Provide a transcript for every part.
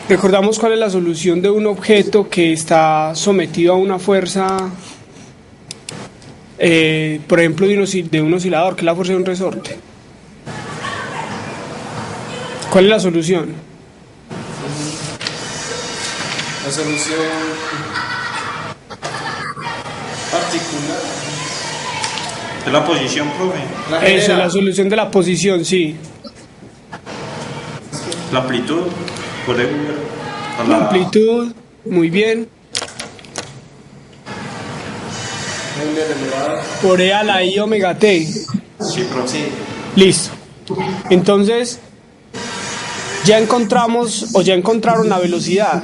Recordamos cuál es la solución de un objeto que está sometido a una fuerza, por ejemplo, de un oscilador, que es la fuerza de un resorte. ¿Cuál es la solución? La solución particular Es la posición, profe. la Eso, general. la solución de la posición, sí. La amplitud por el, por La amplitud, muy bien. Euler elevado. Por E a la I omega T. Sí, profe. Sí, Listo. Entonces, ya encontramos o ya encontraron la velocidad.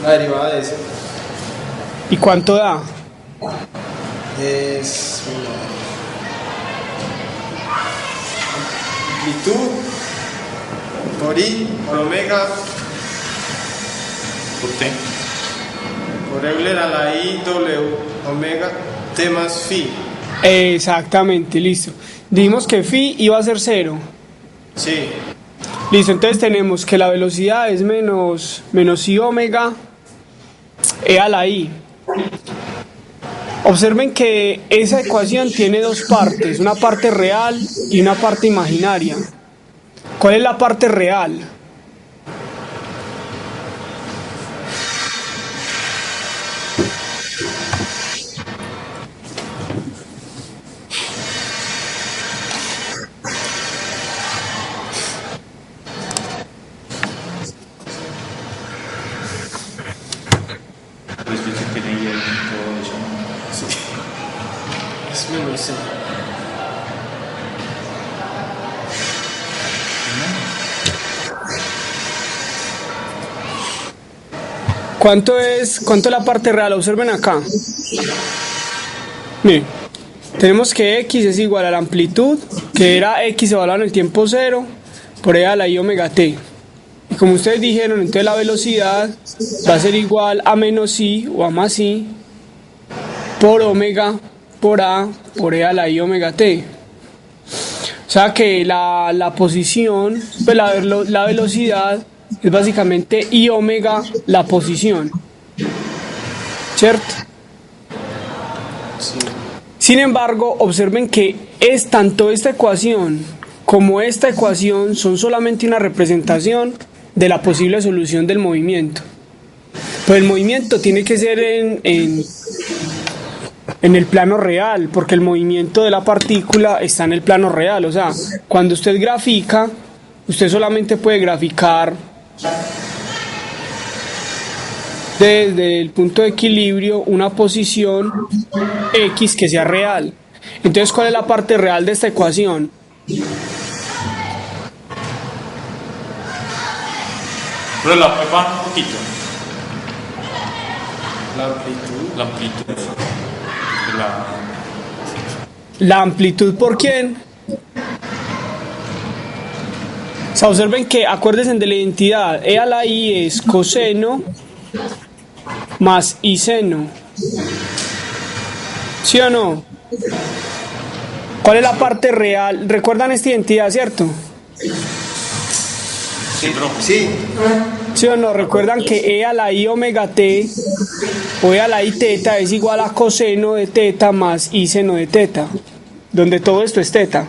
la derivada de eso ¿Y cuánto da? es amplitud por I por omega Por T. por Euler a la I W omega T más phi. Exactamente, listo. Dijimos que phi iba a ser 0. Sí, Listo, entonces tenemos que la velocidad es menos I omega E a la I. Observen que esa ecuación tiene dos partes, una parte real y una parte imaginaria. ¿Cuál es la parte real? Pues que se tiene ahí todo eso. es menos C. ¿Cuánto es la parte real? Observen acá. Miren, tenemos que X es igual a la amplitud, que era X evaluado en el tiempo 0, por E a la I omega T. Y como ustedes dijeron, entonces la velocidad va a ser igual a menos I o a más I por omega por A por E a la I omega T. O sea que la posición, pues la velocidad es básicamente I omega la posición. ¿Cierto? Sí. Sin embargo, observen que es tanto esta ecuación como esta ecuación son solamente una representación de la posible solución del movimiento. Pues el movimiento tiene que ser en el plano real, porque el movimiento de la partícula está en el plano real. O sea, cuando usted grafica, usted solamente puede graficar desde el punto de equilibrio una posición X que sea real. Entonces, ¿cuál es la parte real de esta ecuación? Pero la baja un poquito. La amplitud La amplitud. La... La amplitud por quién. O sea, observen que, acuérdense de la identidad, E a la I es coseno más I seno. ¿Sí o no? ¿Cuál es la parte real? ¿Recuerdan esta identidad, cierto? Sí, profe. sí, ¿Sí o no? Recuerdan que E a la I omega T o E a la I teta es igual a coseno de teta más I seno de teta, donde todo esto es teta.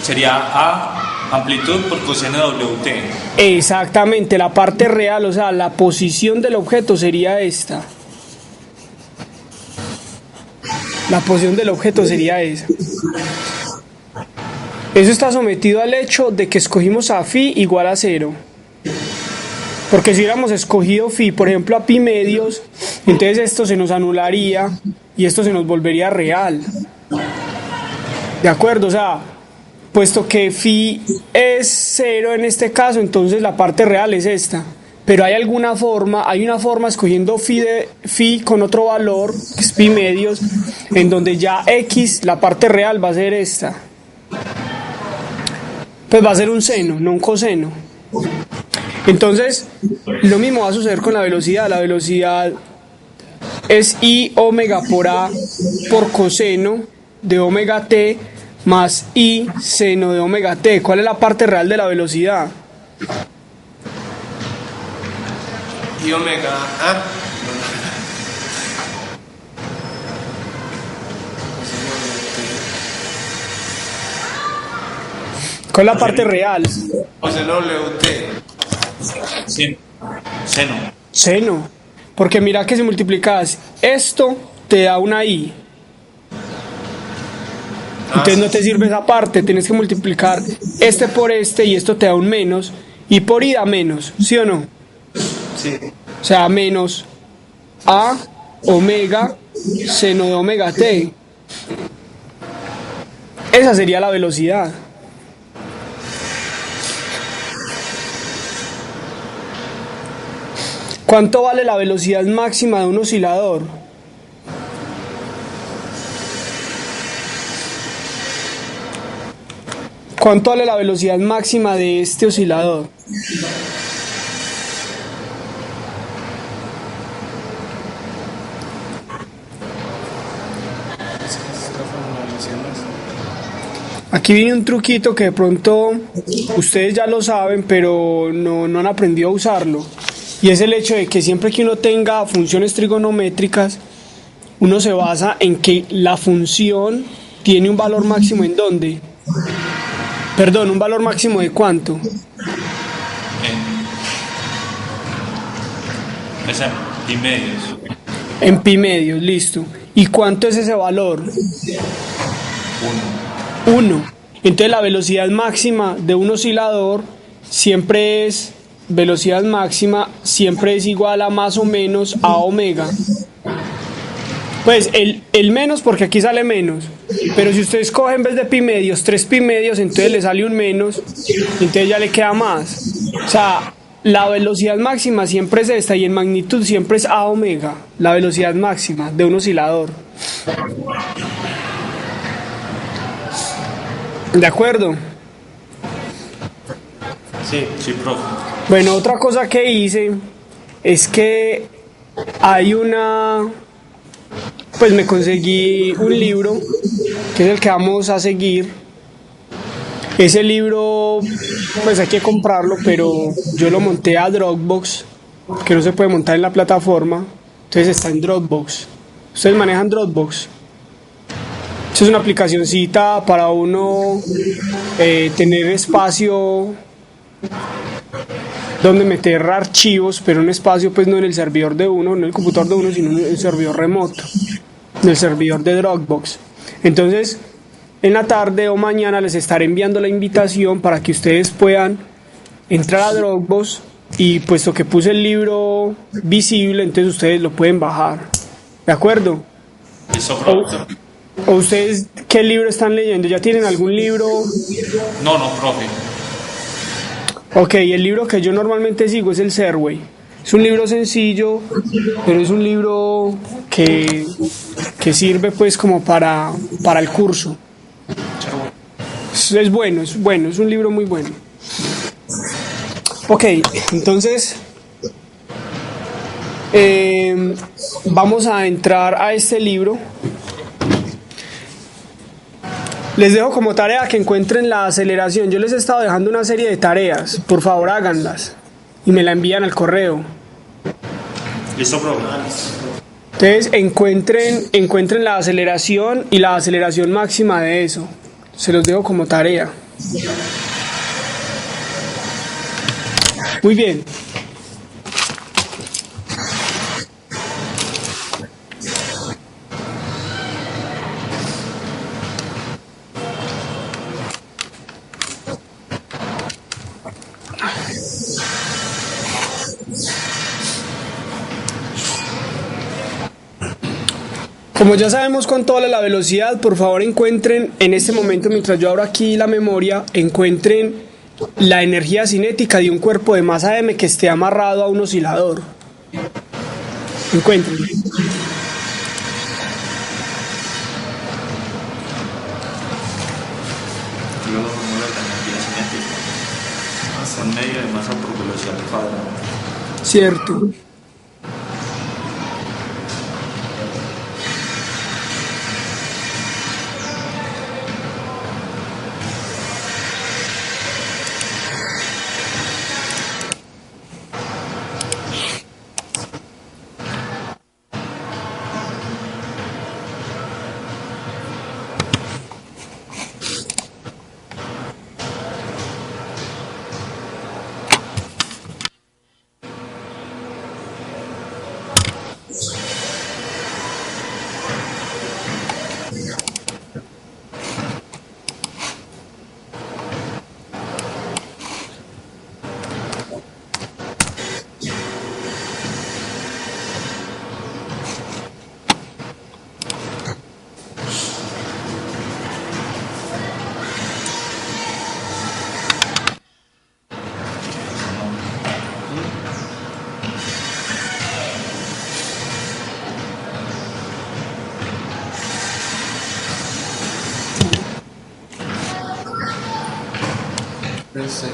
Sería A amplitud por coseno de WT. Exactamente, la parte real, o sea, la posición del objeto sería esta. La posición del objeto sería esa. Eso está sometido al hecho de que escogimos a phi igual a 0. Porque si hubiéramos escogido phi, por ejemplo, a pi medios, entonces esto se nos anularía y esto se nos volvería real. ¿De acuerdo? O sea, puesto que phi es 0 en este caso, entonces la parte real es esta. Pero hay una forma escogiendo phi con otro valor, que es pi medios, en donde ya x, la parte real va a ser esta. Pues va a ser un seno, no un coseno. Entonces, lo mismo va a suceder con la velocidad. La velocidad es I omega por A por coseno de omega t más I seno de omega t. ¿Cuál es la parte real de la velocidad? Y omega A. ¿Cuál es la parte real? Coseno WT. Seno. Seno. Seno. Porque mira que si multiplicas esto, te da una I. Entonces no te sirve esa parte, tienes que multiplicar este por este y esto te da un menos. Y por I da menos, ¿sí o no? Sí. O sea, menos A omega seno de omega t. Esa sería la velocidad. ¿Cuánto vale la velocidad máxima de un oscilador? ¿Cuánto vale la velocidad máxima de este oscilador? Aquí viene un truquito que de pronto ustedes ya lo saben, pero no han aprendido a usarlo. Y es el hecho de que siempre que uno tenga funciones trigonométricas, uno se basa en que la función tiene un valor máximo ¿en dónde? Perdón, ¿un valor máximo de cuánto? Es en pi medios. En pi medios, listo. ¿Y cuánto es ese valor? 1. Entonces la velocidad máxima de un oscilador siempre es velocidad máxima, siempre es igual a más o menos a omega. Pues el menos porque aquí sale menos, pero si ustedes cogen en vez de pi medios 3 pi medios, entonces le sale un menos, entonces ya le queda más. O sea, la velocidad máxima siempre es esta y en magnitud siempre es a omega, la velocidad máxima de un oscilador. ¿De acuerdo? Sí. Sí, profe. Bueno, otra cosa que hice es que hay pues me conseguí un libro que es el que vamos a seguir. Ese libro pues hay que comprarlo, pero yo lo monté a Dropbox, que no se puede montar en la plataforma, entonces está en Dropbox. ¿Ustedes manejan Dropbox? Esa es una aplicacioncita para uno tener espacio donde meter archivos, pero un espacio pues no en el servidor de uno, no en el computador de uno, sino en el servidor remoto, en el servidor de Dropbox. Entonces, en la tarde o mañana les estaré enviando la invitación para que ustedes puedan entrar a Dropbox y puesto que puse el libro visible, entonces ustedes lo pueden bajar. ¿De acuerdo? Eso, profe. ¿O ustedes qué libro están leyendo? ¿Ya tienen algún libro? No, profe. Ok, el libro que yo normalmente sigo es el Serway. Es un libro sencillo, pero es un libro que sirve pues como para el curso. Es bueno, es un libro muy bueno. Ok, entonces vamos a entrar a este libro. Les dejo como tarea que encuentren la aceleración. Yo les he estado dejando una serie de tareas. Por favor, háganlas. Y me la envían al correo. Listo, profe. Entonces, encuentren la aceleración y la aceleración máxima de eso. Se los dejo como tarea. Muy bien. Como ya sabemos cuánto vale la velocidad, por favor encuentren en este momento, mientras yo abro aquí la memoria, encuentren la energía cinética de un cuerpo de masa m que esté amarrado a un oscilador. Encuentren. Luego formula la energía cinética. Con medio de masa por velocidad al cuadrado. Cierto. Ese.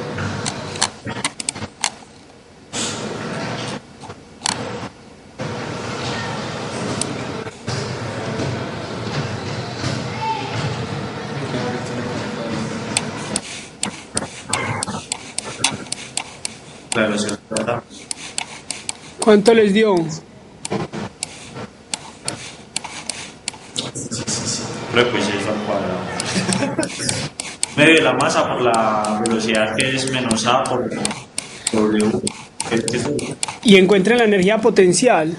La velocidad cuadrada. ¿Cuánto les dio? Creo que 6 al cuadrado. Medio de la masa por la velocidad que es menos A por W. ¿Qué es eso? Y encuentren la energía potencial.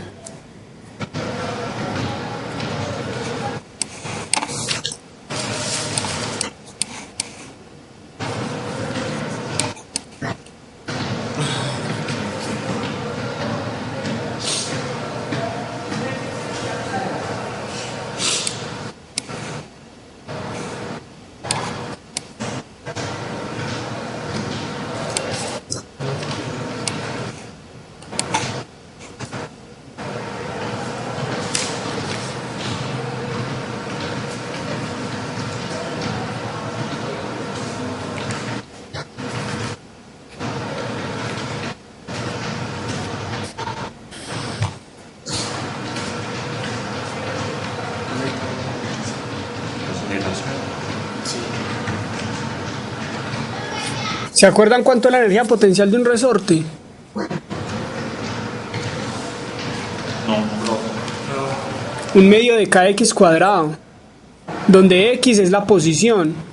¿Se acuerdan cuánto es la energía potencial de un resorte? No, no. Un medio de kx cuadrado, donde x es la posición.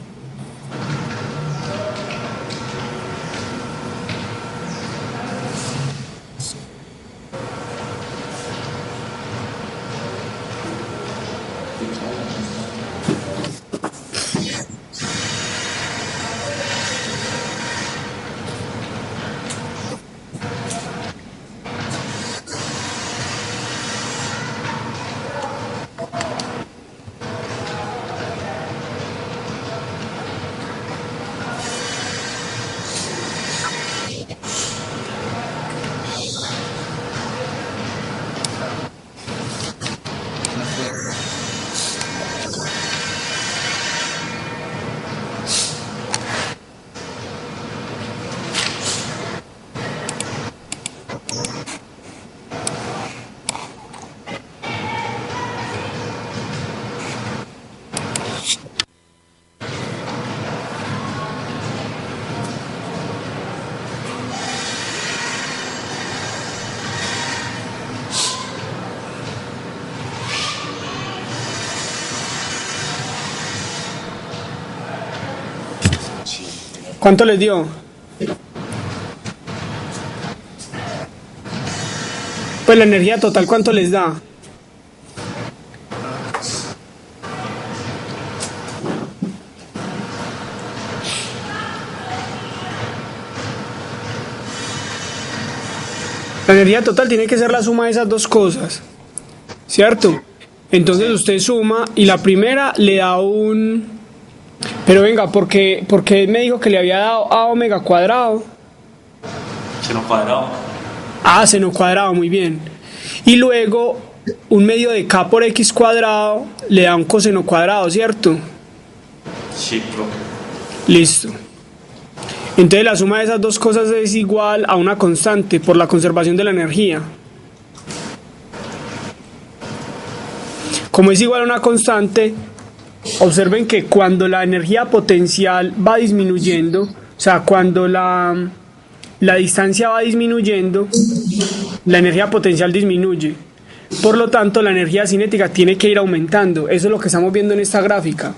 ¿Cuánto les dio? Pues la energía total, ¿cuánto les da? La energía total tiene que ser la suma de esas dos cosas, ¿cierto? Entonces usted suma y la primera le da un... Pero venga, porque me dijo que le había dado a omega cuadrado. Seno cuadrado. Ah, seno cuadrado, muy bien. Y luego un medio de k por x cuadrado le da un coseno cuadrado, ¿cierto? Sí, profe. Listo. Entonces la suma de esas dos cosas es igual a una constante por la conservación de la energía. Como es igual a una constante, observen que cuando la energía potencial va disminuyendo, o sea, cuando la distancia va disminuyendo, la energía potencial disminuye. Por lo tanto, la energía cinética tiene que ir aumentando. Eso es lo que estamos viendo en esta gráfica.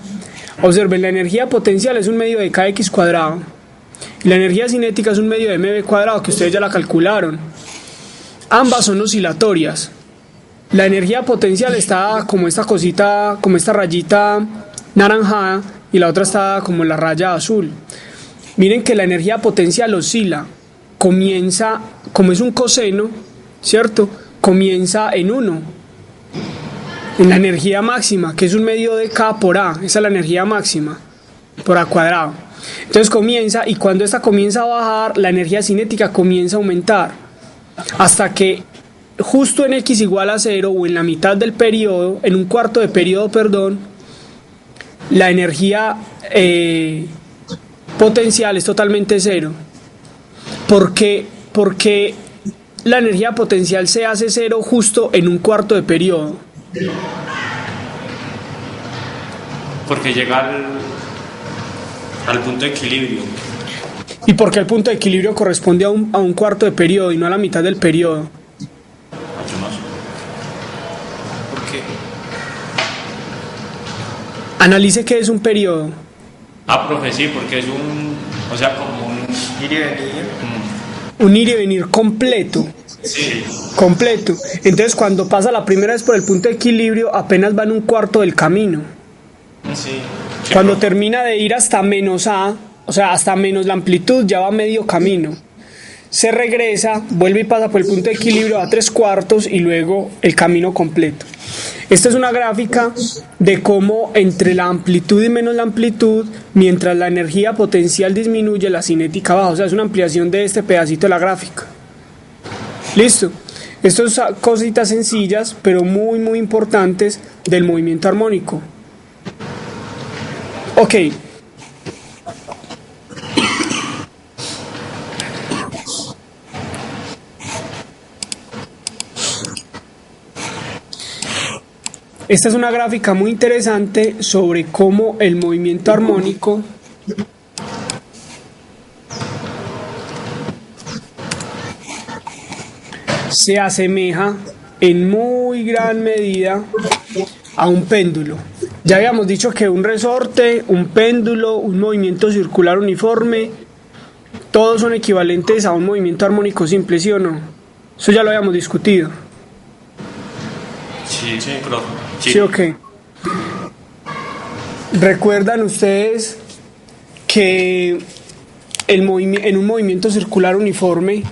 Observen, la energía potencial es un medio de kx cuadrado. Y la energía cinética es un medio de mv cuadrado, que ustedes ya la calcularon. Ambas son oscilatorias. La energía potencial está como esta cosita, como esta rayita naranjada, y la otra está como la raya azul. Miren que la energía potencial oscila. Comienza, como es un coseno, ¿cierto? Comienza en 1. En la energía máxima, que es un medio de K por A. Esa es la energía máxima, por A cuadrado. Entonces comienza, y cuando esta comienza a bajar, la energía cinética comienza a aumentar. Hasta que justo en x igual a 0, o en la mitad del periodo, en un cuarto de periodo, perdón, la energía potencial es totalmente cero. Porque la energía potencial se hace cero justo en un cuarto de periodo. Porque llega al punto de equilibrio. ¿Y por qué el punto de equilibrio corresponde a un cuarto de periodo y no a la mitad del periodo? Yo no sé. ¿Por qué? Analice qué es un periodo. Profe, sí, porque es o sea, como un... Ir y venir. Un ir y venir completo. Sí. Completo. Entonces, cuando pasa la primera vez por el punto de equilibrio, apenas va en un cuarto del camino. Sí. Cuando termina de ir hasta menos A, o sea, hasta menos la amplitud, ya va medio camino. Se regresa, vuelve y pasa por el punto de equilibrio a 3/4 y luego el camino completo. Esta es una gráfica de cómo entre la amplitud y menos la amplitud, mientras la energía potencial disminuye, la cinética baja. O sea, es una ampliación de este pedacito de la gráfica. Listo. Estas son cositas sencillas, pero muy, muy importantes del movimiento armónico. Ok. Esta es una gráfica muy interesante sobre cómo el movimiento armónico se asemeja en muy gran medida a un péndulo. Ya habíamos dicho que un resorte, un péndulo, un movimiento circular uniforme, todos son equivalentes a un movimiento armónico simple, ¿sí o no? Eso ya lo habíamos discutido. Sí, sí, profe. ¿Sí o qué? ¿Recuerdan ustedes que en un movimiento circular uniforme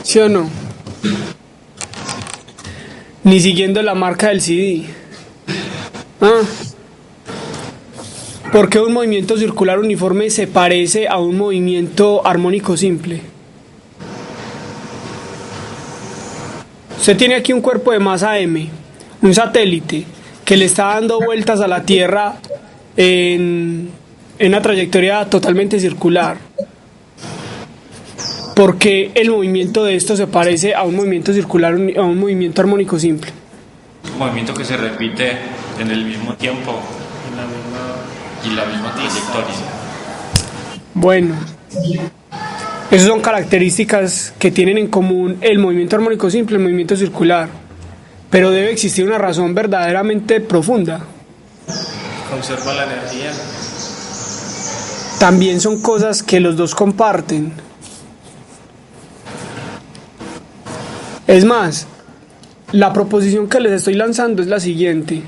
¿sí o no? Ni siguiendo la marca del CD. ¿Por qué un movimiento circular uniforme se parece a un movimiento armónico simple? Usted tiene aquí un cuerpo de masa M, un satélite que le está dando vueltas a la Tierra en una trayectoria totalmente circular. ¿Por qué el movimiento de esto se parece a un movimiento circular, a un movimiento armónico simple? Un movimiento que se repite en el mismo tiempo y la misma trayectoria. Bueno, esas son características que tienen en común el movimiento armónico simple y el movimiento circular. Pero debe existir una razón verdaderamente profunda. Conserva la energía. También son cosas que los dos comparten. Es más, la proposición que les estoy lanzando es la siguiente.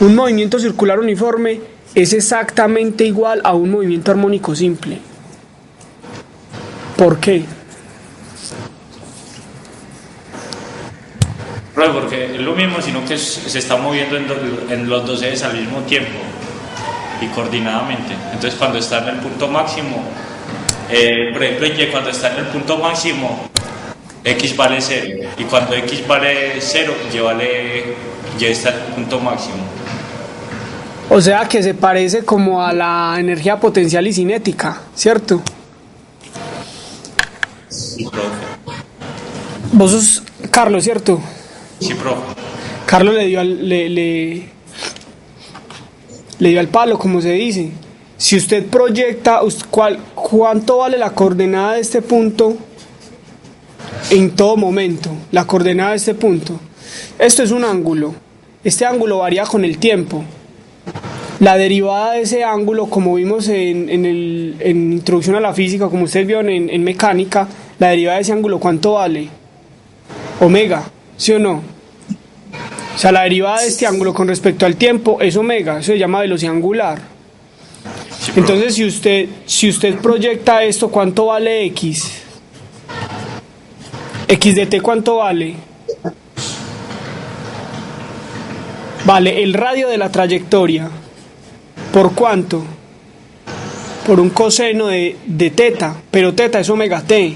Un movimiento circular uniforme es exactamente igual a un movimiento armónico simple. ¿Por qué? Porque es lo mismo, sino que se está moviendo en los dos ejes al mismo tiempo y coordinadamente. Entonces, cuando está en el punto máximo, por ejemplo, Y cuando está en el punto máximo, X vale 0. Y cuando X vale 0, Y está en el punto máximo. O sea que se parece como a la energía potencial y cinética, ¿cierto? Sí, profe. Vos sos Carlos, ¿cierto? Sí, profe. Carlos le dio al palo, como se dice. Si usted proyecta cuánto vale la coordenada de este punto en todo momento, la coordenada de este punto. Esto es un ángulo. Este ángulo varía con el tiempo. La derivada de ese ángulo, como vimos en Introducción a la Física, como usted vio en Mecánica, la derivada de ese ángulo, ¿cuánto vale? Omega, ¿sí o no? O sea, la derivada de este ángulo con respecto al tiempo es omega, eso se llama velocidad angular. Sí, Entonces, si usted proyecta esto, ¿cuánto vale X? X de t, ¿cuánto vale? Vale el radio de la trayectoria. ¿Por cuánto? Por un coseno de teta, pero teta es omega t.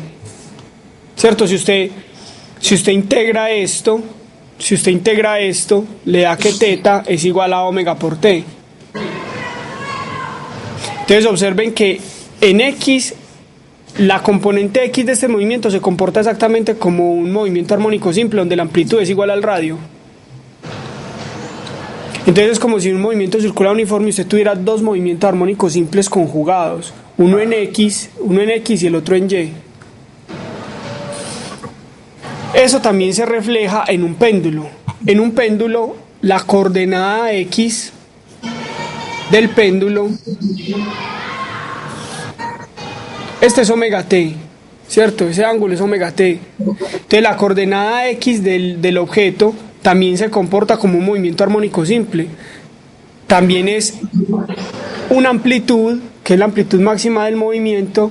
¿Cierto? Si usted integra esto, si usted integra esto, le da que teta es igual a omega por t. Entonces observen que en X, la componente X de este movimiento se comporta exactamente como un movimiento armónico simple, donde la amplitud es igual al radio. Entonces es como si en un movimiento circular uniforme usted tuviera dos movimientos armónicos simples conjugados, uno en X y el otro en Y. Eso también se refleja en un péndulo. En un péndulo, la coordenada X del péndulo, este es omega t, ¿cierto? Ese ángulo es omega t. Entonces la coordenada X del objeto también se comporta como un movimiento armónico simple. También es una amplitud, que es la amplitud máxima del movimiento,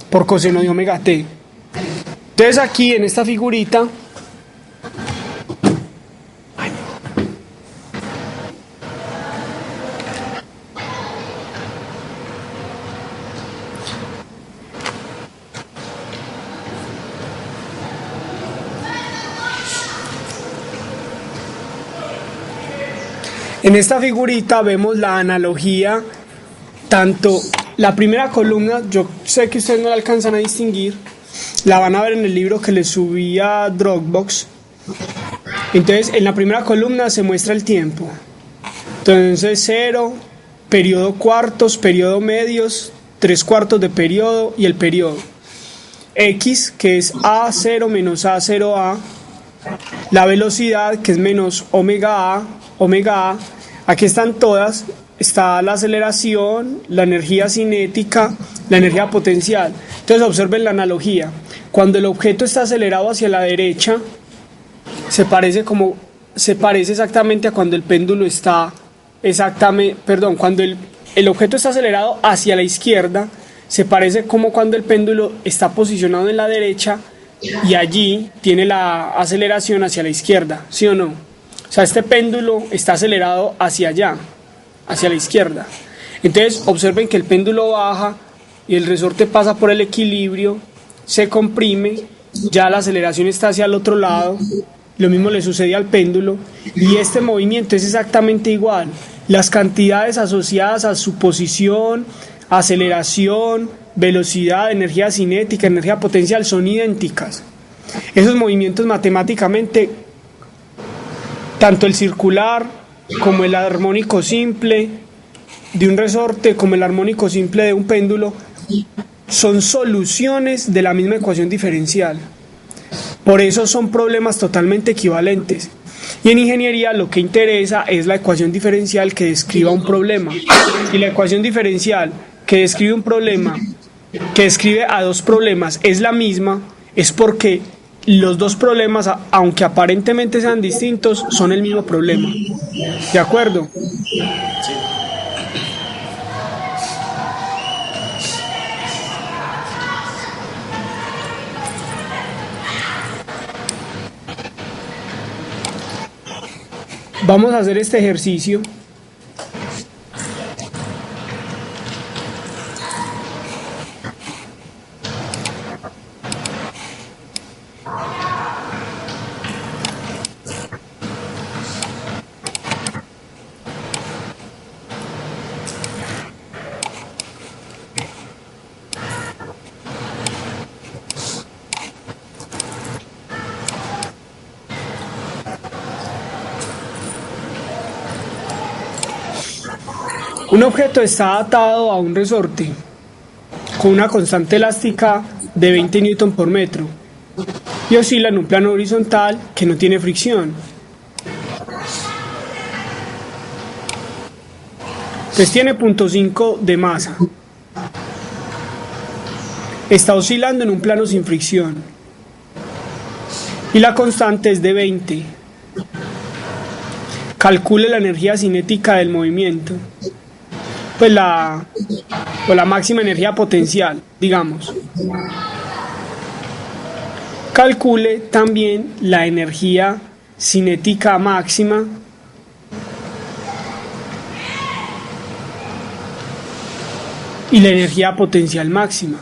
por coseno de omega t. Entonces aquí en esta figurita vemos la analogía, tanto la primera columna, yo sé que ustedes no la alcanzan a distinguir, la van a ver en el libro que les subí a Dropbox. Entonces en la primera columna se muestra el tiempo, entonces 0, periodo cuartos, periodo medios, 3/4 de periodo y el periodo. X, que es A0 menos A0A, la velocidad, que es menos omega A, aquí están todas, está la aceleración, la energía cinética, la energía potencial. Entonces observen la analogía, cuando el objeto está acelerado hacia la derecha, se parece exactamente a cuando el péndulo está, cuando el objeto está acelerado hacia la izquierda, se parece como cuando el péndulo está posicionado en la derecha y allí tiene la aceleración hacia la izquierda, ¿sí o no? O sea, este péndulo está acelerado hacia allá, hacia la izquierda. Entonces observen que el péndulo baja y el resorte pasa por el equilibrio, se comprime, ya la aceleración está hacia el otro lado, lo mismo le sucede al péndulo, y este movimiento es exactamente igual. Las cantidades asociadas a su posición, aceleración, velocidad, energía cinética, energía potencial son idénticas. Esos movimientos matemáticamente, tanto el circular como el armónico simple de un resorte, como el armónico simple de un péndulo, son soluciones de la misma ecuación diferencial. Por eso son problemas totalmente equivalentes. Y en ingeniería lo que interesa es la ecuación diferencial que describa un problema. Y la ecuación diferencial que describe un problema, que describe a dos problemas, es la misma, es porque los dos problemas, aunque aparentemente sean distintos, son el mismo problema. ¿De acuerdo? Sí. Vamos a hacer este ejercicio. Un objeto está atado a un resorte con una constante elástica de 20 Newton por metro y oscila en un plano horizontal que no tiene fricción. Pues tiene 0.5 de masa. Está oscilando en un plano sin fricción y la constante es de 20. Calcule la energía cinética del movimiento. Pues la máxima energía potencial, digamos. Calcule también la energía cinética máxima y la energía potencial máxima.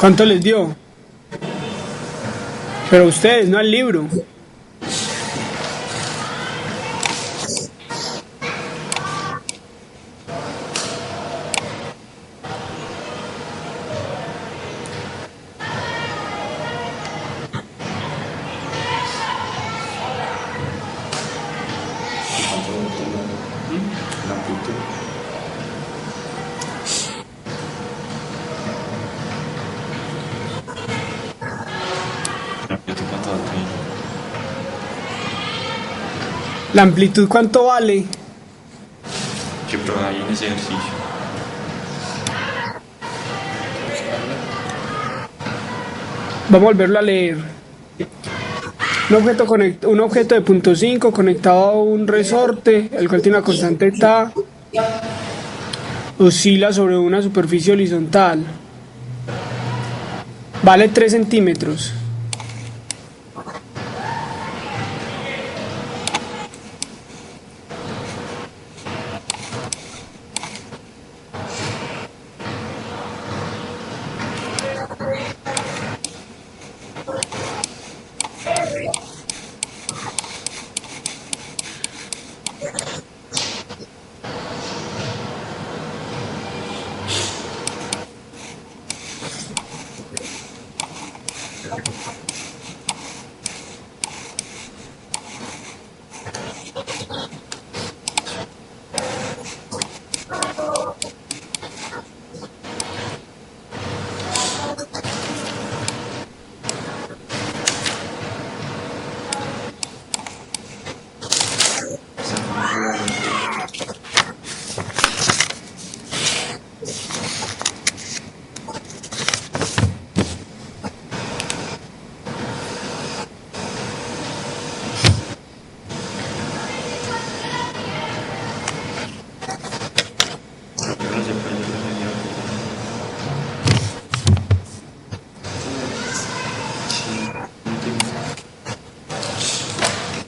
¿Cuánto les dio? Pero ustedes, no al libro. La amplitud. La amplitud, ¿cuánto vale? ¿La amplitud cuánto vale? ¿Qué prueba hay en ese ejercicio? Vamos a volverlo a leer. Un objeto de punto 5 conectado a un resorte, el cual tiene una constante T, oscila sobre una superficie horizontal. Vale 3 centímetros.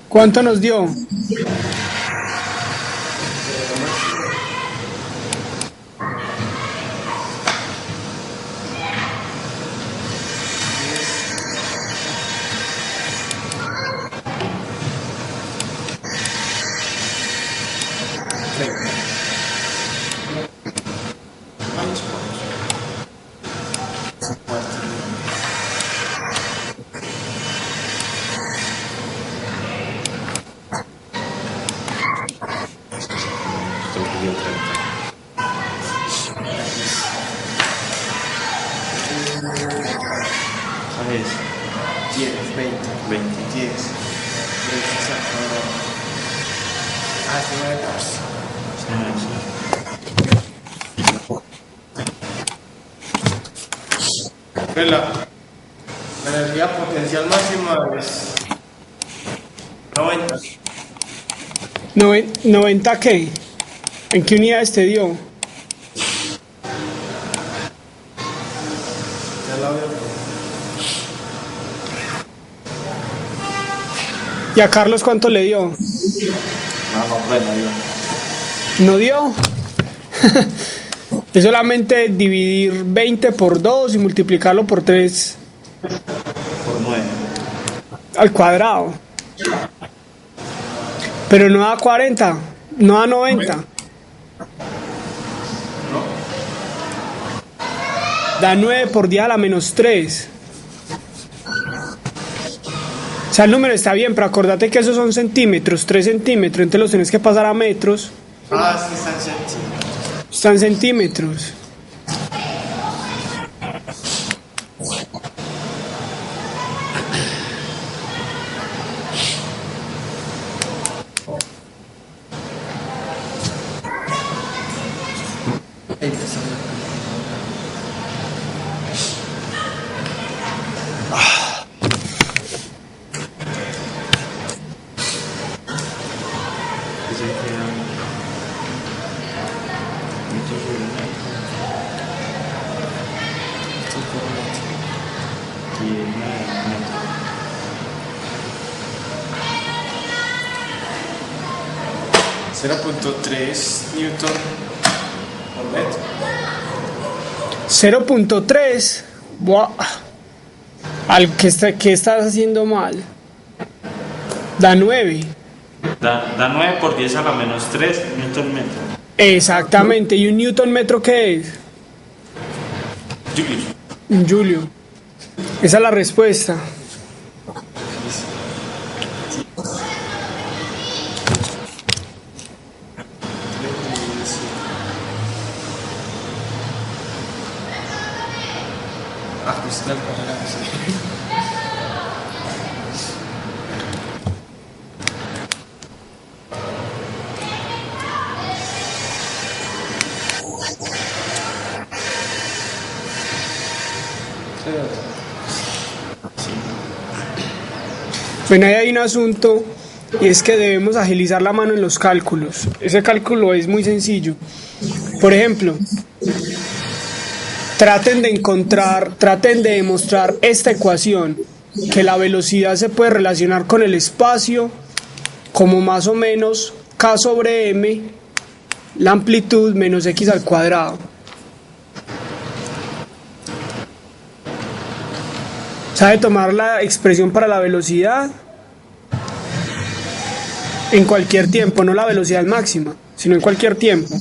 ¿Cuánto nos dio? ¿Sabes? 10, 20, 20. 10. Ah, sí, me das. La energía potencial máxima es 90. 90 ¿qué? ¿En qué unidades te dio? Ya la veo. ¿Y a Carlos cuánto le dio? No, pues no dio. ¿No dio? Es solamente dividir 20 por 2 y multiplicarlo por 3 Por 9. al cuadrado. Pero no da 40, no da 90. Da 9 por 10 a la menos 3. O sea, el número está bien, pero acordate que esos son centímetros, 3 centímetros, entonces los tenés que pasar a metros. Ah, sí, están centímetros. Están centímetros. .3 Newton por metro. 0.3. Buah. ¿Qué estás haciendo mal? Da 9. Da 9 por 10 a la menos 3 newton metro. Exactamente. ¿Y un newton metro qué es? Julius. Un Julio. Esa es la respuesta. Ah, pues claro, sí. Bueno, ahí hay un asunto y es que debemos agilizar la mano en los cálculos. Ese cálculo es muy sencillo. Por ejemplo, traten de demostrar esta ecuación, que la velocidad se puede relacionar con el espacio como más o menos k sobre m, la amplitud menos x al cuadrado. ¿Sabe tomar la expresión para la velocidad? En cualquier tiempo, no la velocidad máxima, sino en cualquier tiempo.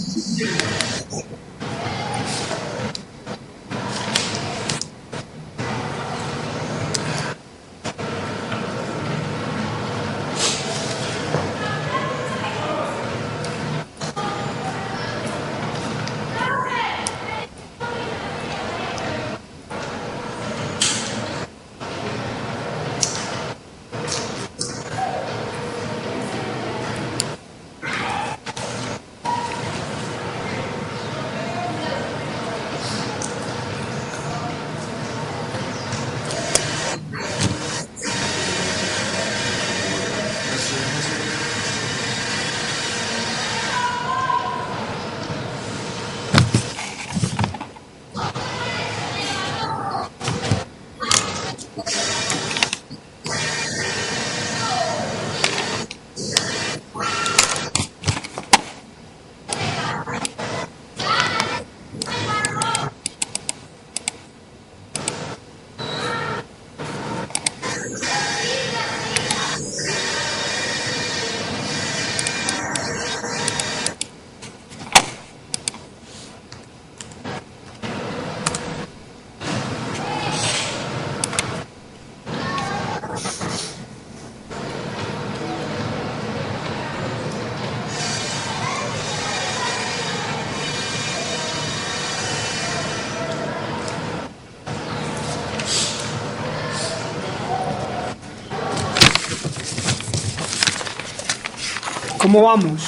¿Cómo vamos?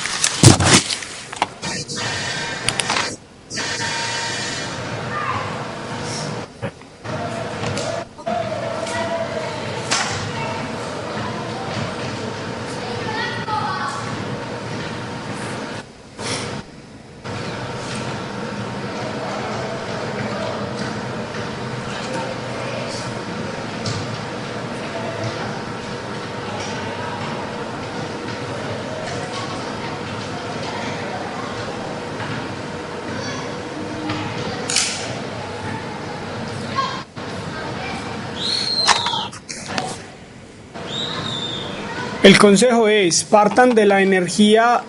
El consejo es, partan de la energía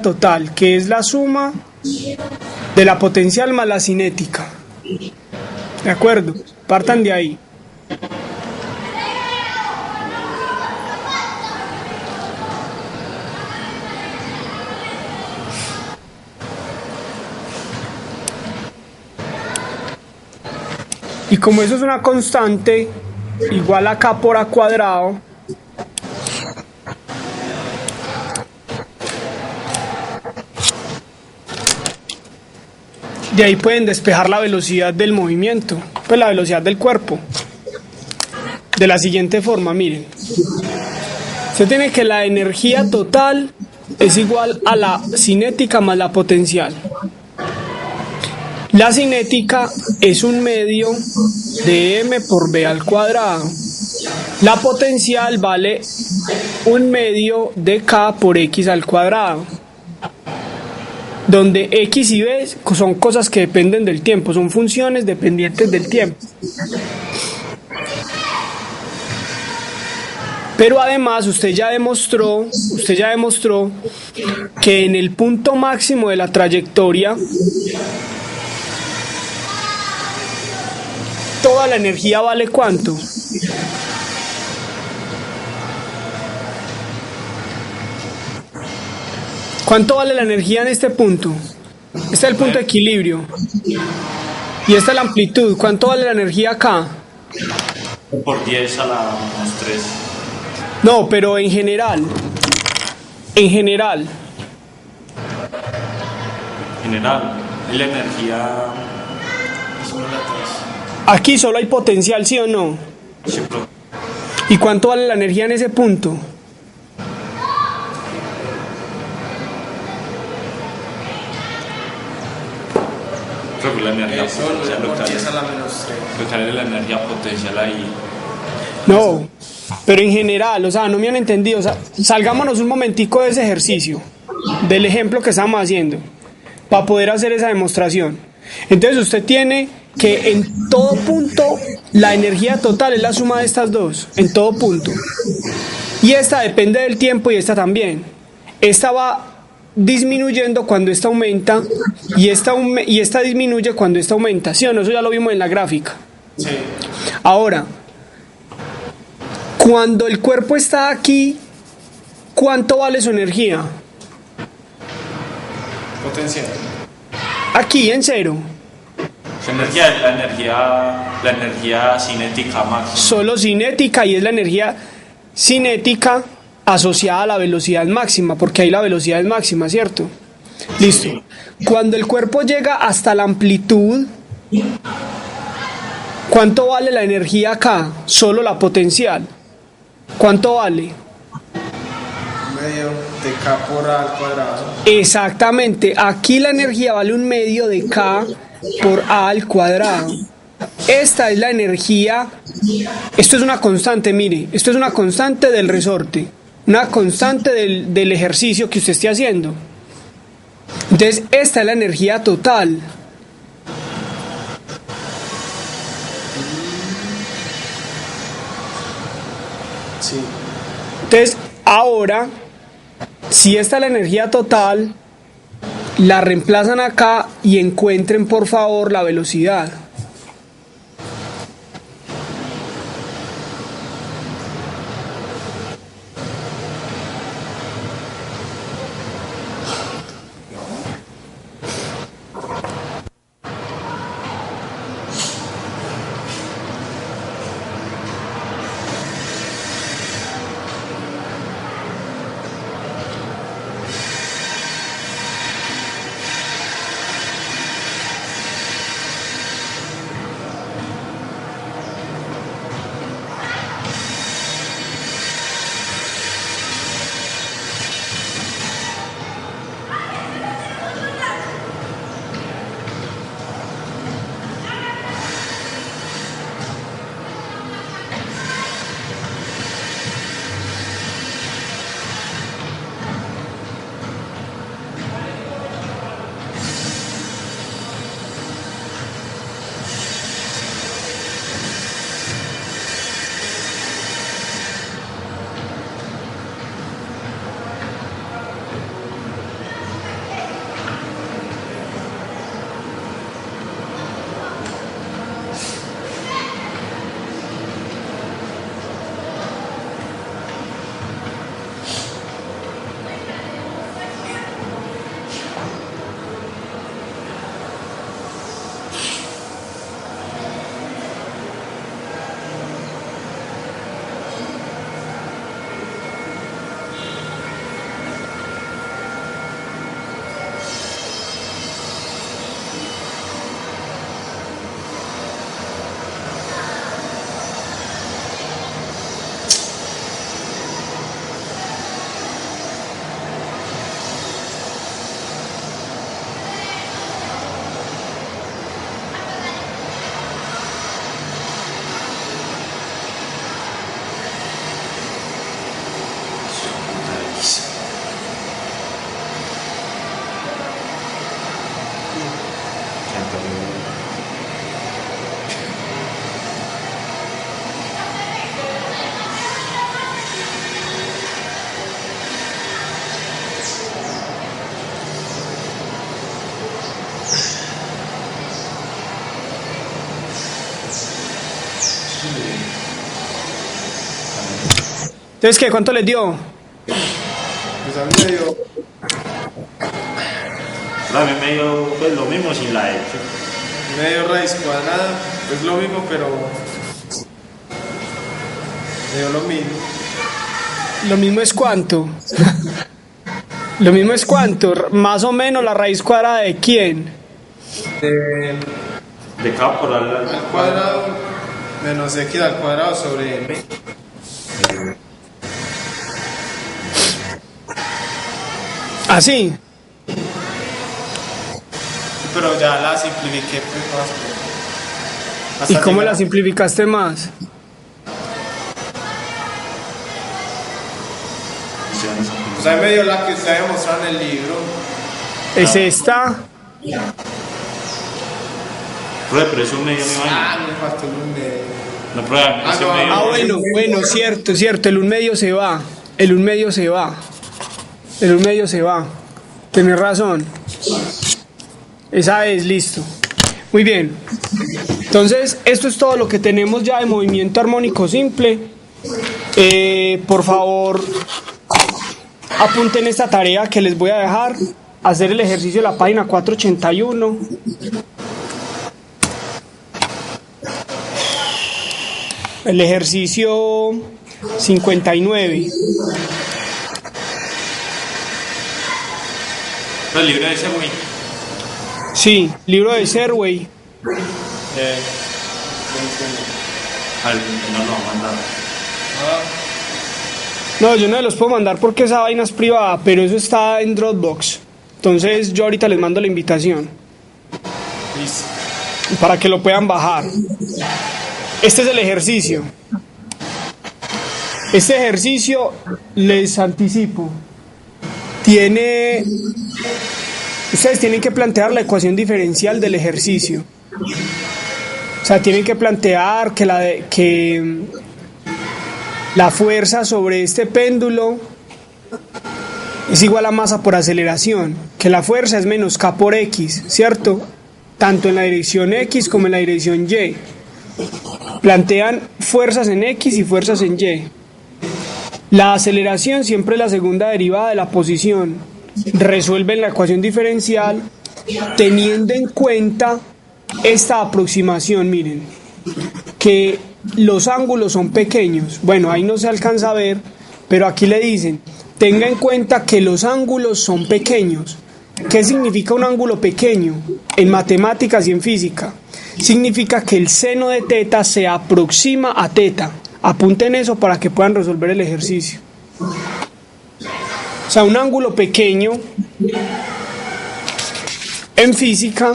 total, que es la suma de la potencial más la cinética. ¿De acuerdo? Partan de ahí. Y como eso es una constante, igual a k por a cuadrado, de ahí pueden despejar la velocidad del movimiento, pues la velocidad del cuerpo. De la siguiente forma, miren. Se tiene que la energía total es igual a la cinética más la potencial. La cinética es un medio de m por b al cuadrado. La potencial vale un medio de k por x al cuadrado. donde X y B son cosas que dependen del tiempo, son funciones dependientes del tiempo. Pero además usted ya demostró que en el punto máximo de la trayectoria toda la energía vale ¿cuánto? ¿Cuánto vale la energía en este punto? Este es el punto de equilibrio. Y esta es la amplitud. ¿Cuánto vale la energía acá? Por 10 a la menos 3. No, pero en general. En general. General, la energía. Aquí solo hay potencial, ¿sí o no? Sí, pero ¿Y cuánto vale la energía en ese punto? creo que la energía Eso potencial, por 10 a la menos 3. lo que es la energía potencial ahí. No, pero en general, o sea, no me han entendido. O sea, salgámonos un momentico de ese ejercicio, del ejemplo que estamos haciendo, para poder hacer esa demostración. Entonces usted tiene que en todo punto la energía total es la suma de estas dos, en todo punto. Y esta depende del tiempo y esta también. Esta va disminuyendo cuando esta aumenta y esta disminuye cuando esta aumenta. ¿Sí o no? Eso ya lo vimos en la gráfica. Sí. Ahora, cuando el cuerpo está aquí, ¿cuánto vale su energía? Potencial. Aquí en cero. Esa energía es la energía cinética máxima. Solo cinética, y es la energía cinética asociada a la velocidad máxima, porque ahí la velocidad es máxima, ¿cierto? Listo. Cuando el cuerpo llega hasta la amplitud, ¿cuánto vale la energía acá? Solo la potencial. ¿Cuánto vale? Medio de K por A al cuadrado. Exactamente. Aquí la energía vale 1/2 de K por A al cuadrado. Esta es la energía. Esto es una constante, mire. Esto es una constante del resorte. Una constante del ejercicio que usted esté haciendo. Entonces, esta es la energía total. Sí. Entonces, ahora, si esta es la energía total, la reemplazan acá y encuentren por favor la velocidad. Entonces, ¿qué? ¿Cuánto les dio? Pues a mí me dio A mí me dio pues, lo mismo sin la X. medio raíz cuadrada, es lo mismo, pero me dio lo mismo. Lo mismo es cuánto. Lo mismo es cuánto. Más o menos la raíz cuadrada de quién. De K por Al cuadrado menos X al cuadrado sobre M. Así. Pero ya la simplifiqué pues más. ¿Y Hasta cómo llegar- la simplificaste más? Pues ahí me dio la que usted había mostrado en el libro. Es esta. Pero es un medio mi vaina. Ah, me faltó un medio. No prueba, Ah, ese no, medio. Ah, bueno, cierto. El un medio se va. El un medio se va. El un medio se va. Tenés razón. Esa es, listo. Muy bien. Entonces, esto es todo lo que tenemos ya de movimiento armónico simple. Por favor, apunten esta tarea que les voy a dejar. Hacer el ejercicio de la página 481. El ejercicio 59. El libro de ese güey. Sí, libro de Serway. No lo va a mandar. No, yo no los puedo mandar porque esa vaina es privada, pero eso está en Dropbox. Entonces yo ahorita les mando la invitación Listo. para que lo puedan bajar. Este es el ejercicio. Este ejercicio, les anticipo, ustedes tienen que plantear la ecuación diferencial del ejercicio. O sea, tienen que plantear que la fuerza sobre este péndulo es igual a masa por aceleración, que la fuerza es menos K por X, ¿cierto? Tanto en la dirección X como en la dirección Y. Plantean fuerzas en X y fuerzas en Y. La aceleración siempre es la segunda derivada de la posición. Resuelven la ecuación diferencial teniendo en cuenta esta aproximación, miren, que los ángulos son pequeños. Bueno, ahí no se alcanza a ver, pero aquí le dicen, tenga en cuenta que los ángulos son pequeños. ¿Qué significa un ángulo pequeño? En matemáticas y en física, significa que el seno de teta se aproxima a teta. Apunten eso para que puedan resolver el ejercicio. O sea, un ángulo pequeño en física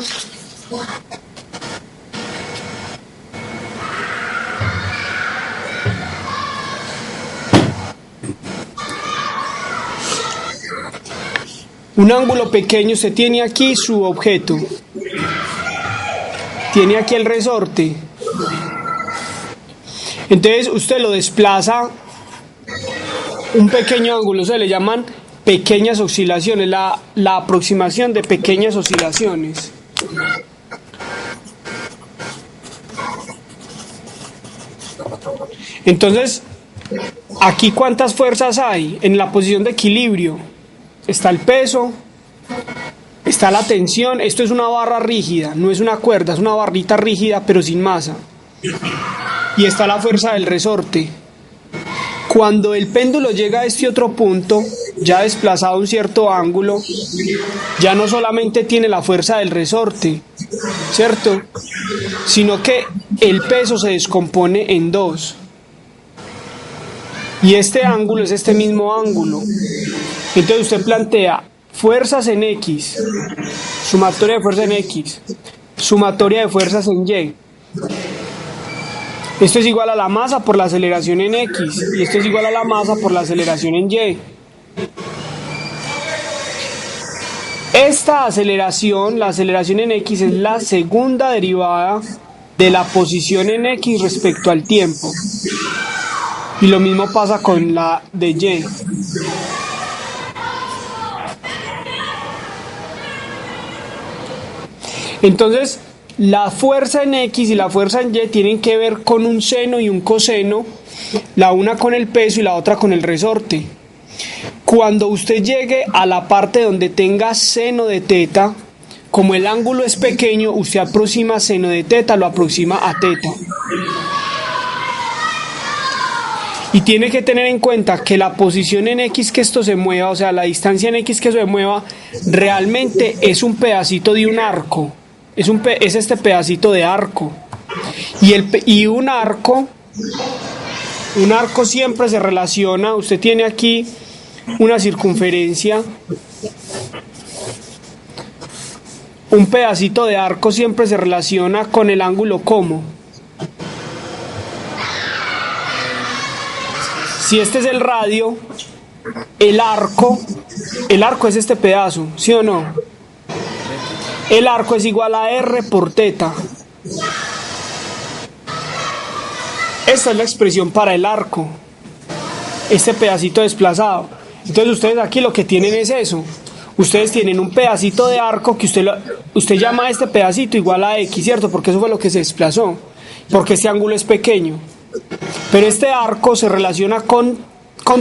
un ángulo pequeño, usted tiene aquí su objeto, tiene aquí el resorte, entonces usted lo desplaza un pequeño ángulo, se le llaman pequeñas oscilaciones, la aproximación de pequeñas oscilaciones. Entonces, aquí ¿cuántas fuerzas hay? En la posición de equilibrio está el peso, está la tensión. Esto es una barra rígida, no es una cuerda, es una barrita rígida pero sin masa. Y está la fuerza del resorte. Cuando el péndulo llega a este otro punto, ya desplazado un cierto ángulo, ya no solamente tiene la fuerza del resorte, ¿cierto? Sino que el peso se descompone en dos. Y este ángulo es este mismo ángulo. Entonces usted plantea fuerzas en X, sumatoria de fuerzas en X, sumatoria de fuerzas en Y. Esto es igual a la masa por la aceleración en X y esto es igual a la masa por la aceleración en Y. Esta aceleración, la aceleración en X, es la segunda derivada de la posición en X respecto al tiempo. Y lo mismo pasa con la de Y. Entonces, la fuerza en X y la fuerza en Y tienen que ver con un seno y un coseno la una con el peso y la otra con el resorte. Cuando usted llegue a la parte donde tenga seno de teta, como el ángulo es pequeño, usted aproxima seno de teta, lo aproxima a teta. Y tiene que tener en cuenta que la posición en X que esto se mueva, o sea, la distancia en X que se mueva, realmente es un pedacito de un arco. Es este pedacito de arco. Y un arco siempre se relaciona, usted tiene aquí una circunferencia, un pedacito de arco siempre se relaciona con el ángulo como. Si este es el radio, el arco es este pedazo, ¿sí o no? El arco es igual a R por teta. Esta es la expresión para el arco, este pedacito desplazado. Entonces ustedes aquí lo que tienen es eso. Ustedes tienen un pedacito de arco que usted llama a este pedacito igual a X, ¿cierto? Porque eso fue lo que se desplazó, porque este ángulo es pequeño. Pero este arco se relaciona con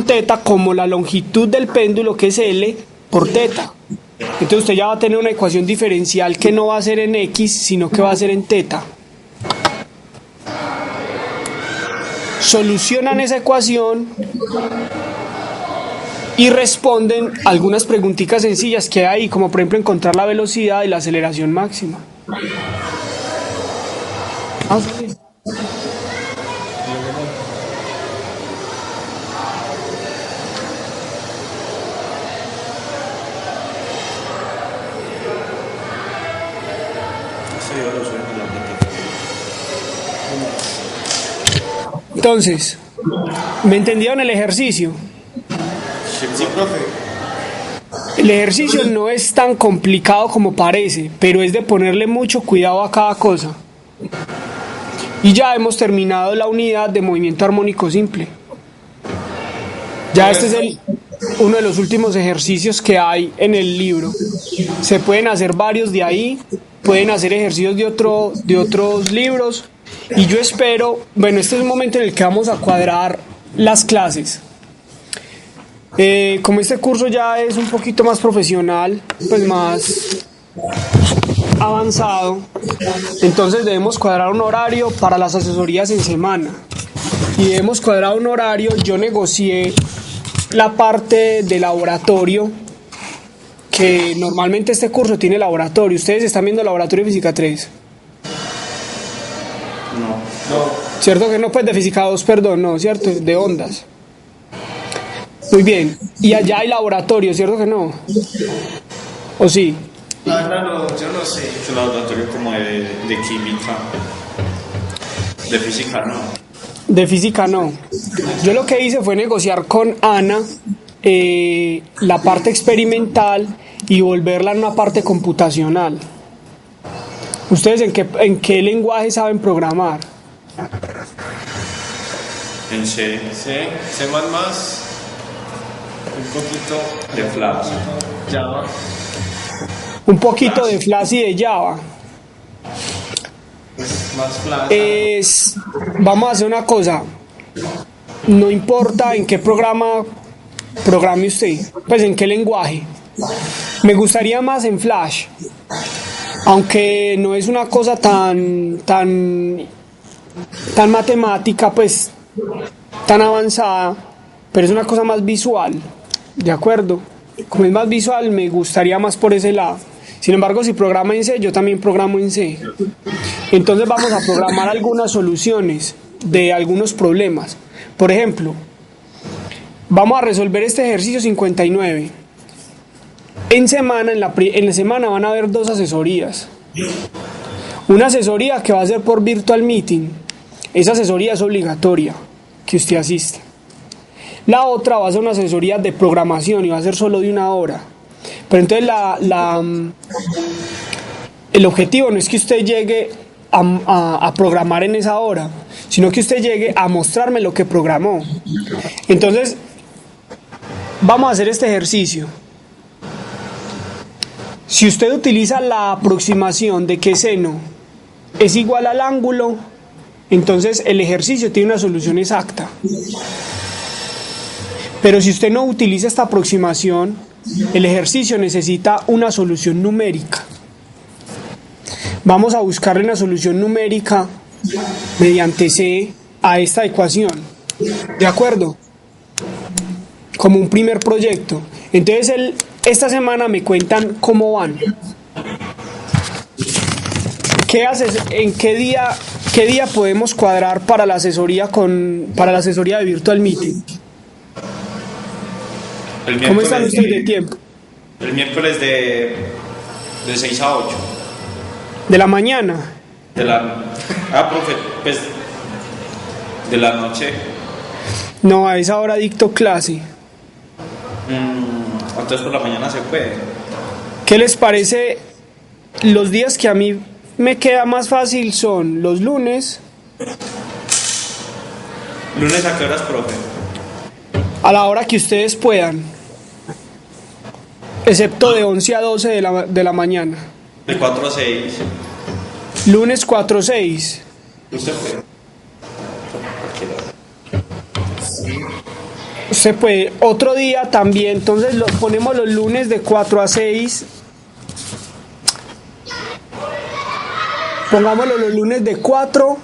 teta como la longitud del péndulo, que es L por teta. Entonces usted ya va a tener una ecuación diferencial que no va a ser en X, sino que va a ser en teta. Solucionan esa ecuación y responden algunas preguntitas sencillas que hay, como por ejemplo encontrar la velocidad y la aceleración máxima. Sí. Entonces, ¿me entendieron el ejercicio? Sí, profe. El ejercicio no es tan complicado como parece, pero es de ponerle mucho cuidado a cada cosa. Y ya hemos terminado la unidad de movimiento armónico simple. Ya este es uno de los últimos ejercicios que hay en el libro. Se pueden hacer varios de ahí, pueden hacer ejercicios de otros libros. Y yo espero, bueno, este es un momento en el que vamos a cuadrar las clases. Como este curso ya es un poquito más profesional, pues más avanzado, entonces debemos cuadrar un horario para las asesorías en semana. Y debemos cuadrar un horario, yo negocié la parte de laboratorio, que normalmente este curso tiene laboratorio. ¿Ustedes están viendo laboratorio de Física 3? No. ¿Cierto que no? Pues de Física 2, perdón, no, ¿cierto? De ondas. Muy bien. Y allá hay laboratorio, ¿cierto que no? ¿O sí? La verdad no, yo no sé. Es un laboratorio como de química. De física no. De física no. Yo lo que hice fue negociar con Ana la parte experimental y volverla en una parte computacional. ¿Ustedes en qué lenguaje saben programar? En C. C, C++, un poquito De Flash. Java. Un poquito de Flash y de Java. Más Flash. Vamos a hacer una cosa. No importa en qué programa programe usted, pues en qué lenguaje. Me gustaría más en Flash, aunque no es una cosa tan matemática, pues tan avanzada, pero es una cosa más visual, ¿de acuerdo? Como es más visual, me gustaría más por ese lado. Sin embargo, si programa en C, yo también programo en C. Entonces vamos a programar algunas soluciones de algunos problemas. Por ejemplo, vamos a resolver este ejercicio 59. En la semana van a haber 2 asesorías. Una asesoría que va a ser por Virtual Meeting. Esa asesoría es obligatoria que usted asista. La otra va a ser una asesoría de programación y va a ser solo de 1 hora. Pero entonces el objetivo no es que usted llegue a programar en esa hora, sino que usted llegue a mostrarme lo que programó. Entonces, vamos a hacer este ejercicio. Si usted utiliza la aproximación de que seno es igual al ángulo, entonces el ejercicio tiene una solución exacta. Pero si usted no utiliza esta aproximación, el ejercicio necesita una solución numérica. Vamos a buscarle una solución numérica mediante C a esta ecuación. ¿De acuerdo? Como un primer proyecto. Entonces esta semana me cuentan cómo van. ¿Qué haces? ¿En qué día podemos cuadrar para la asesoría de Virtual Meeting? ¿Cómo están ustedes de tiempo? El miércoles de 6 a 8. ¿De la mañana? Profe, pues de la noche. No, a esa hora dicto clase. Entonces por la mañana se puede. ¿Qué les parece? Los días que a mí me queda más fácil son los lunes. ¿Lunes a qué horas, profe? A la hora que ustedes puedan. Excepto de 11 a 12 de la mañana. De 4 a 6. Lunes 4 a 6. ¿Usted puede? Usted puede. Otro día también. Entonces ponemos los lunes de 4 a 6. Pongámoslo los lunes de 4,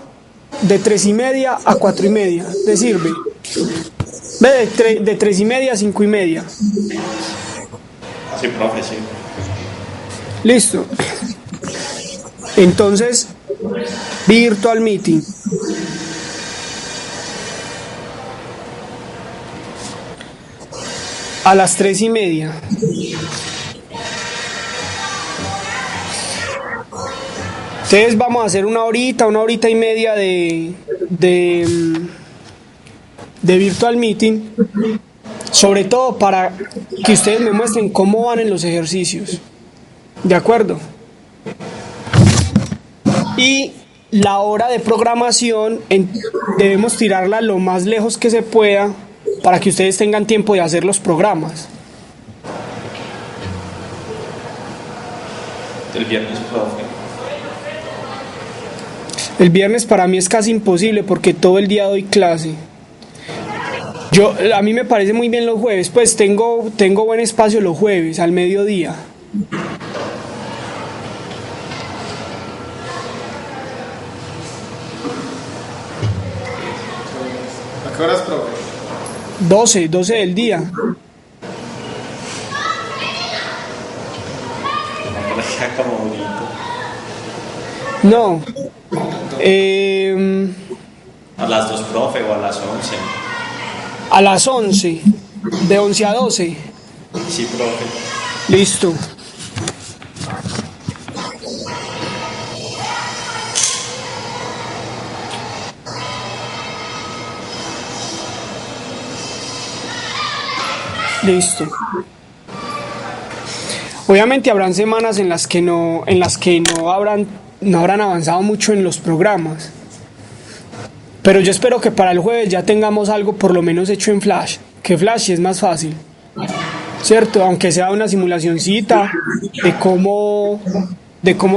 de 3 y media a 4 y media. ¿Le sirve? De 3 y media a 5 y media. Sí, profe, sí. Listo. Entonces, Virtual Meeting. A las 3 y media. Entonces vamos a hacer una horita y media de Virtual Meeting, sobre todo para que ustedes me muestren cómo van en los ejercicios. ¿De acuerdo? Y la hora de programación debemos tirarla lo más lejos que se pueda para que ustedes tengan tiempo de hacer los programas. El viernes, profe. El viernes para mí es casi imposible porque todo el día doy clase. A mí me parece muy bien los jueves, pues tengo buen espacio los jueves al mediodía. ¿A qué horas, profe? 12 del día. Como bonito. No. A las 2, profe, o a las 11. A las 11. De 11 a 12. Sí, profe. Listo. Listo. Obviamente habrán semanas en las que no habrán avanzado mucho en los programas. Pero yo espero que para el jueves ya tengamos algo por lo menos hecho en Flash, que Flash es más fácil, ¿cierto? Aunque sea una simulacioncita de cómo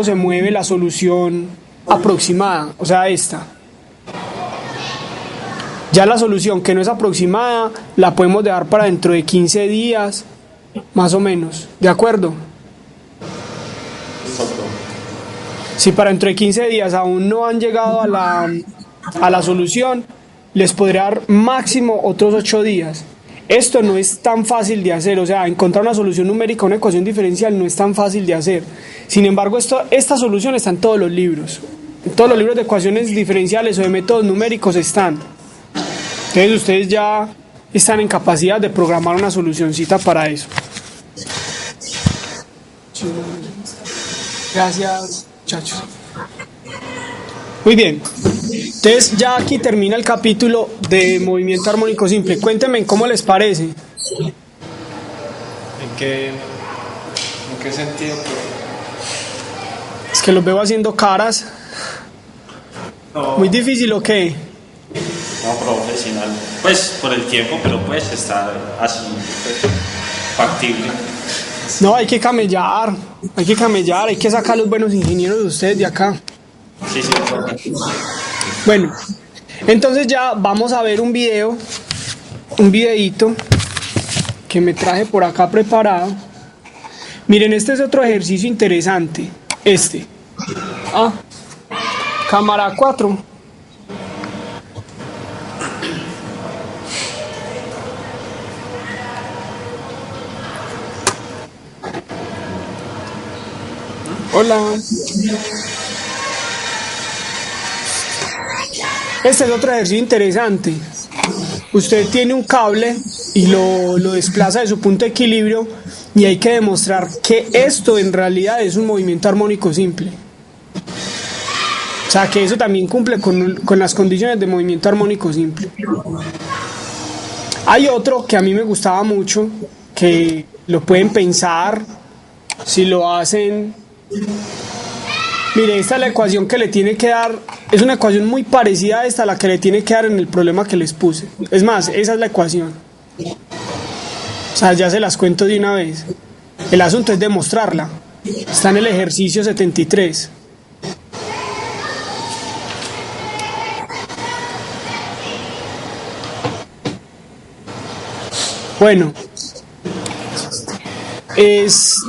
se mueve la solución aproximada, o sea, esta. Ya la solución que no es aproximada la podemos dejar para dentro de 15 días, más o menos, ¿de acuerdo? Si para dentro de 15 días aún no han llegado a la solución, les podré dar máximo otros 8 días. Esto no es tan fácil de hacer, o sea, encontrar una solución numérica a una ecuación diferencial no es tan fácil de hacer. Sin embargo, esta solución está en todos los libros. En todos los libros de ecuaciones diferenciales o de métodos numéricos están. Entonces ustedes ya están en capacidad de programar una solucioncita para eso. Gracias, muchachos. Muy bien. Entonces ya aquí termina el capítulo de movimiento armónico simple. Cuéntenme cómo les parece. ¿En qué sentido? Es que los veo haciendo caras. No. Muy difícil, ¿o qué? No, profesional. Pues por el tiempo, pero pues está así, pues, factible. No, hay que camellar, hay que sacar los buenos ingenieros de ustedes de acá. Sí, profe. Bueno, entonces ya vamos a ver un videito que me traje por acá preparado. Miren, este es otro ejercicio interesante. Ah, cámara 4. Hola. Este es otro ejercicio interesante. Usted tiene un cable y lo desplaza de su punto de equilibrio y hay que demostrar que esto en realidad es un movimiento armónico simple. O sea, que eso también cumple con las condiciones de movimiento armónico simple. Hay otro que a mí me gustaba mucho, que lo pueden pensar si lo hacen. Mire, esta es la ecuación que le tiene que dar, es una ecuación muy parecida a esta, a la que le tiene que dar en el problema que les puse. Es más, esa es la ecuación. O sea, ya se las cuento de una vez. El asunto es demostrarla. Está en el ejercicio 73. Bueno,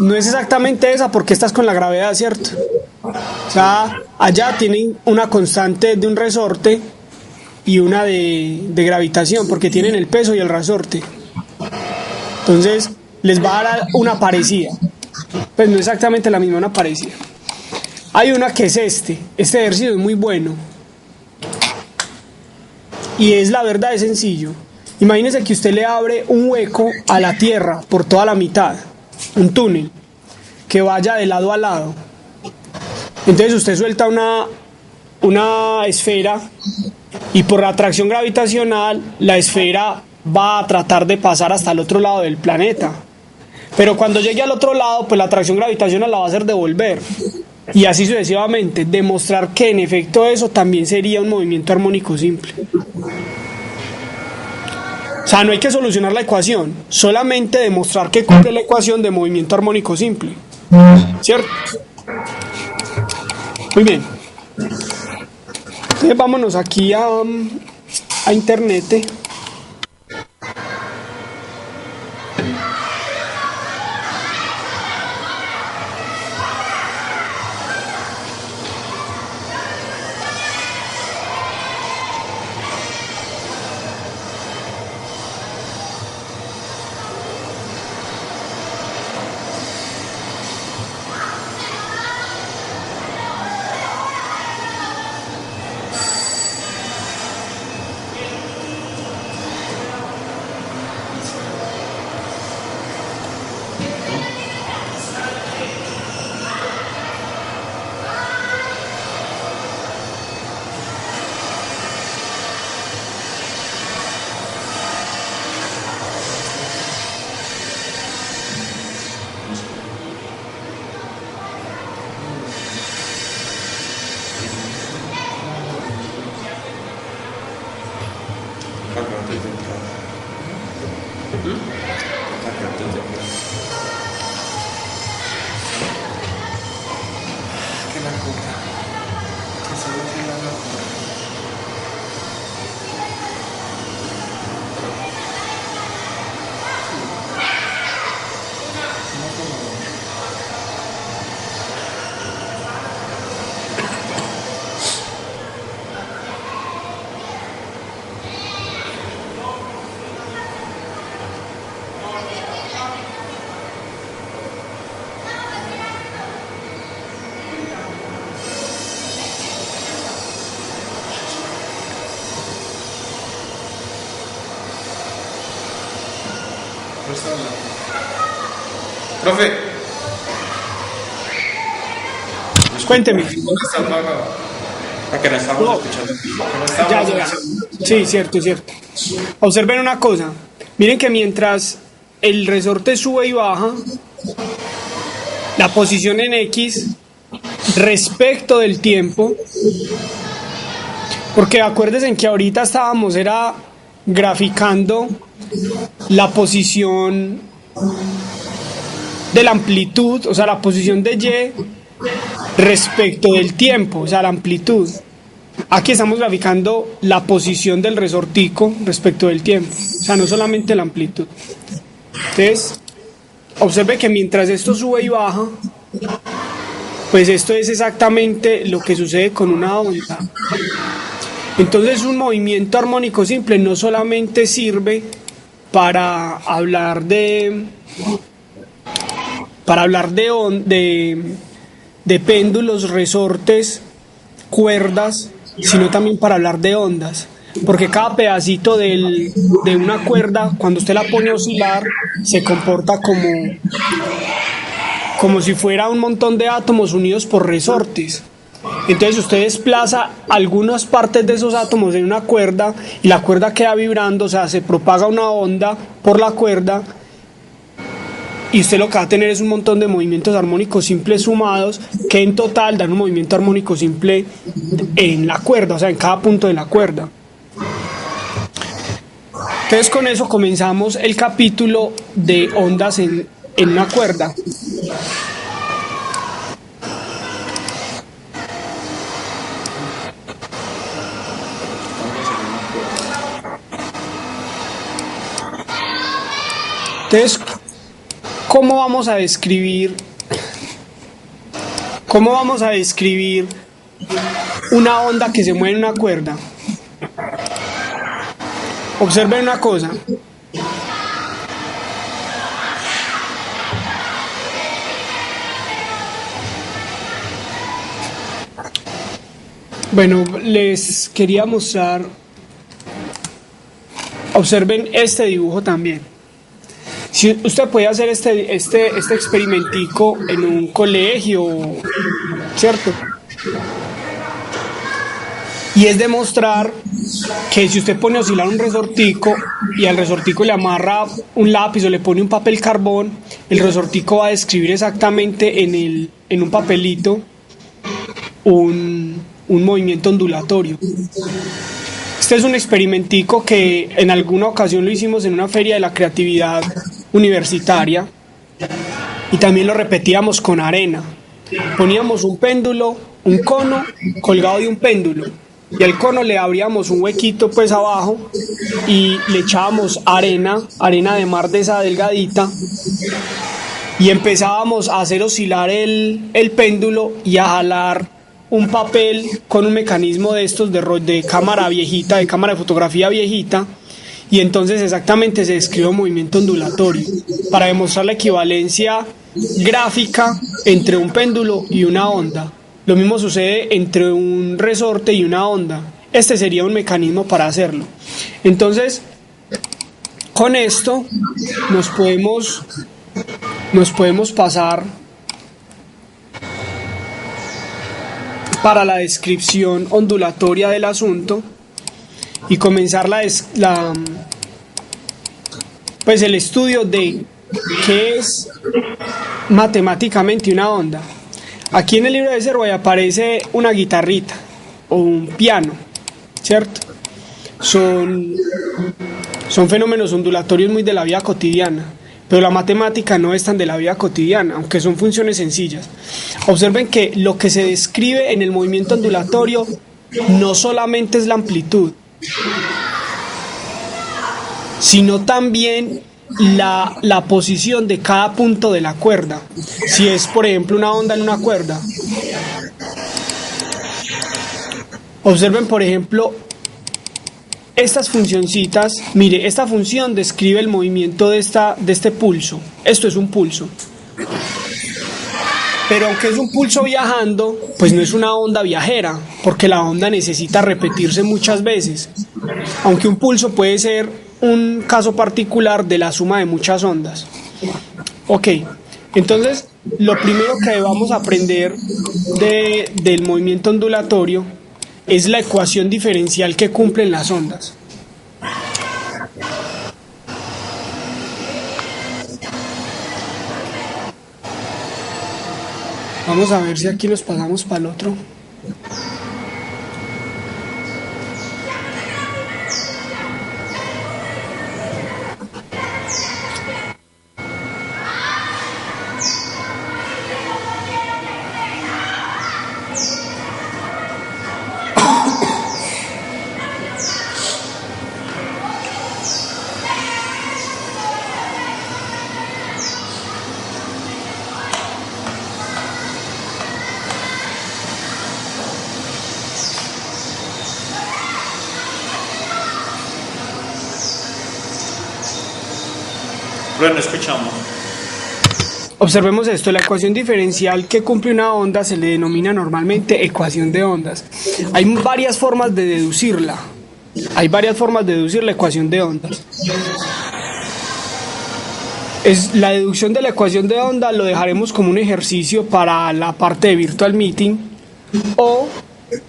no es exactamente esa porque esta es con la gravedad, ¿cierto? O sea, allá tienen una constante de un resorte y una de gravitación porque tienen el peso y el resorte. Entonces les va a dar una parecida. Pues no exactamente la misma, una parecida. Hay una que es este ejercicio es muy bueno. Y es la verdad, es sencillo. Imagínese que usted le abre un hueco a la Tierra por toda la mitad, un túnel que vaya de lado a lado. Entonces usted suelta una esfera y por la atracción gravitacional la esfera va a tratar de pasar hasta el otro lado del planeta. Pero cuando llegue al otro lado, pues la atracción gravitacional la va a hacer devolver. Y así sucesivamente. Demostrar que en efecto eso también sería un movimiento armónico simple. O sea, no hay que solucionar la ecuación, solamente demostrar que cumple la ecuación de movimiento armónico simple. ¿Cierto? Muy bien. Entonces vámonos aquí a internet. Profe. Cuénteme. ¿Dónde está el apagado? Porque no estamos escuchando. No estamos Ya. Sí, cierto. Observen una cosa. Miren que mientras el resorte sube y baja, la posición en X respecto del tiempo, porque acuérdense en que ahorita estábamos graficando la posición de la amplitud, o sea, la posición de Y respecto del tiempo, o sea, la amplitud. Aquí estamos graficando la posición del resortico respecto del tiempo, o sea, no solamente la amplitud. Entonces, observe que mientras esto sube y baja, pues esto es exactamente lo que sucede con una onda. Entonces, un movimiento armónico simple no solamente sirve para hablar de péndulos, resortes, cuerdas, sino también para hablar de ondas, porque cada pedacito de una cuerda, cuando usted la pone a oscilar, se comporta como si fuera un montón de átomos unidos por resortes. Entonces usted desplaza algunas partes de esos átomos en una cuerda y la cuerda queda vibrando, o sea, se propaga una onda por la cuerda, y usted lo que va a tener es un montón de movimientos armónicos simples sumados que en total dan un movimiento armónico simple en la cuerda, o sea, en cada punto de la cuerda. Entonces con eso comenzamos el capítulo de ondas en una cuerda. Entonces, ¿cómo vamos a describir una onda que se mueve en una cuerda? Observen una cosa. Bueno, les quería mostrar. Observen este dibujo también. Si usted puede hacer este experimentico en un colegio, ¿cierto? Y es demostrar que si usted pone a oscilar un resortico y al resortico le amarra un lápiz o le pone un papel carbón, el resortico va a describir exactamente en un papelito un movimiento ondulatorio. Este es un experimentico que en alguna ocasión lo hicimos en una feria de la creatividad universitaria y también lo repetíamos con arena. Poníamos un péndulo, un cono colgado de un péndulo, y al cono le abríamos un huequito pues abajo y le echábamos arena de mar de esa delgadita, y empezábamos a hacer oscilar el péndulo y a jalar un papel con un mecanismo de estos de cámara viejita, de cámara de fotografía viejita, y entonces exactamente se describe un movimiento ondulatorio para demostrar la equivalencia gráfica entre un péndulo y una onda. Lo mismo sucede entre un resorte y una onda. Este sería un mecanismo para hacerlo. Entonces, con esto nos podemos pasar para la descripción ondulatoria del asunto y comenzar pues el estudio de qué es matemáticamente una onda. Aquí en el libro de Servais aparece una guitarrita o un piano, ¿cierto? Son fenómenos ondulatorios muy de la vida cotidiana, pero la matemática no es tan de la vida cotidiana, aunque son funciones sencillas. Observen que lo que se describe en el movimiento ondulatorio no solamente es la amplitud, sino también la posición de cada punto de la cuerda. Si es, por ejemplo, una onda en una cuerda, observen, por ejemplo, estas funcioncitas. Mire, esta función describe el movimiento de este pulso. Esto es un pulso. Pero aunque es un pulso viajando, pues no es una onda viajera, porque la onda necesita repetirse muchas veces. Aunque un pulso puede ser un caso particular de la suma de muchas ondas. Ok, entonces lo primero que vamos a aprender del movimiento ondulatorio es la ecuación diferencial que cumplen las ondas. Vamos a ver si aquí nos pasamos para el otro. Bueno, escuchamos. Observemos esto, la ecuación diferencial que cumple una onda se le denomina normalmente ecuación de ondas. Hay varias formas de deducirla. Hay varias formas de deducir la ecuación de ondas. La deducción de la ecuación de onda lo dejaremos como un ejercicio para la parte de Virtual Meeting o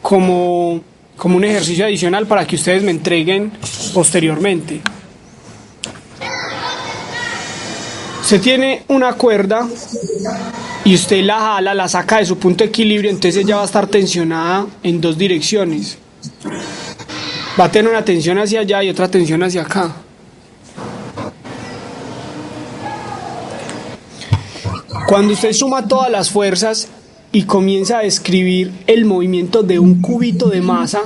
como un ejercicio adicional para que ustedes me entreguen posteriormente. Usted tiene una cuerda y usted la jala, la saca de su punto de equilibrio, entonces ella va a estar tensionada en dos direcciones. Va a tener una tensión hacia allá y otra tensión hacia acá. Cuando usted suma todas las fuerzas y comienza a describir el movimiento de un cubito de masa,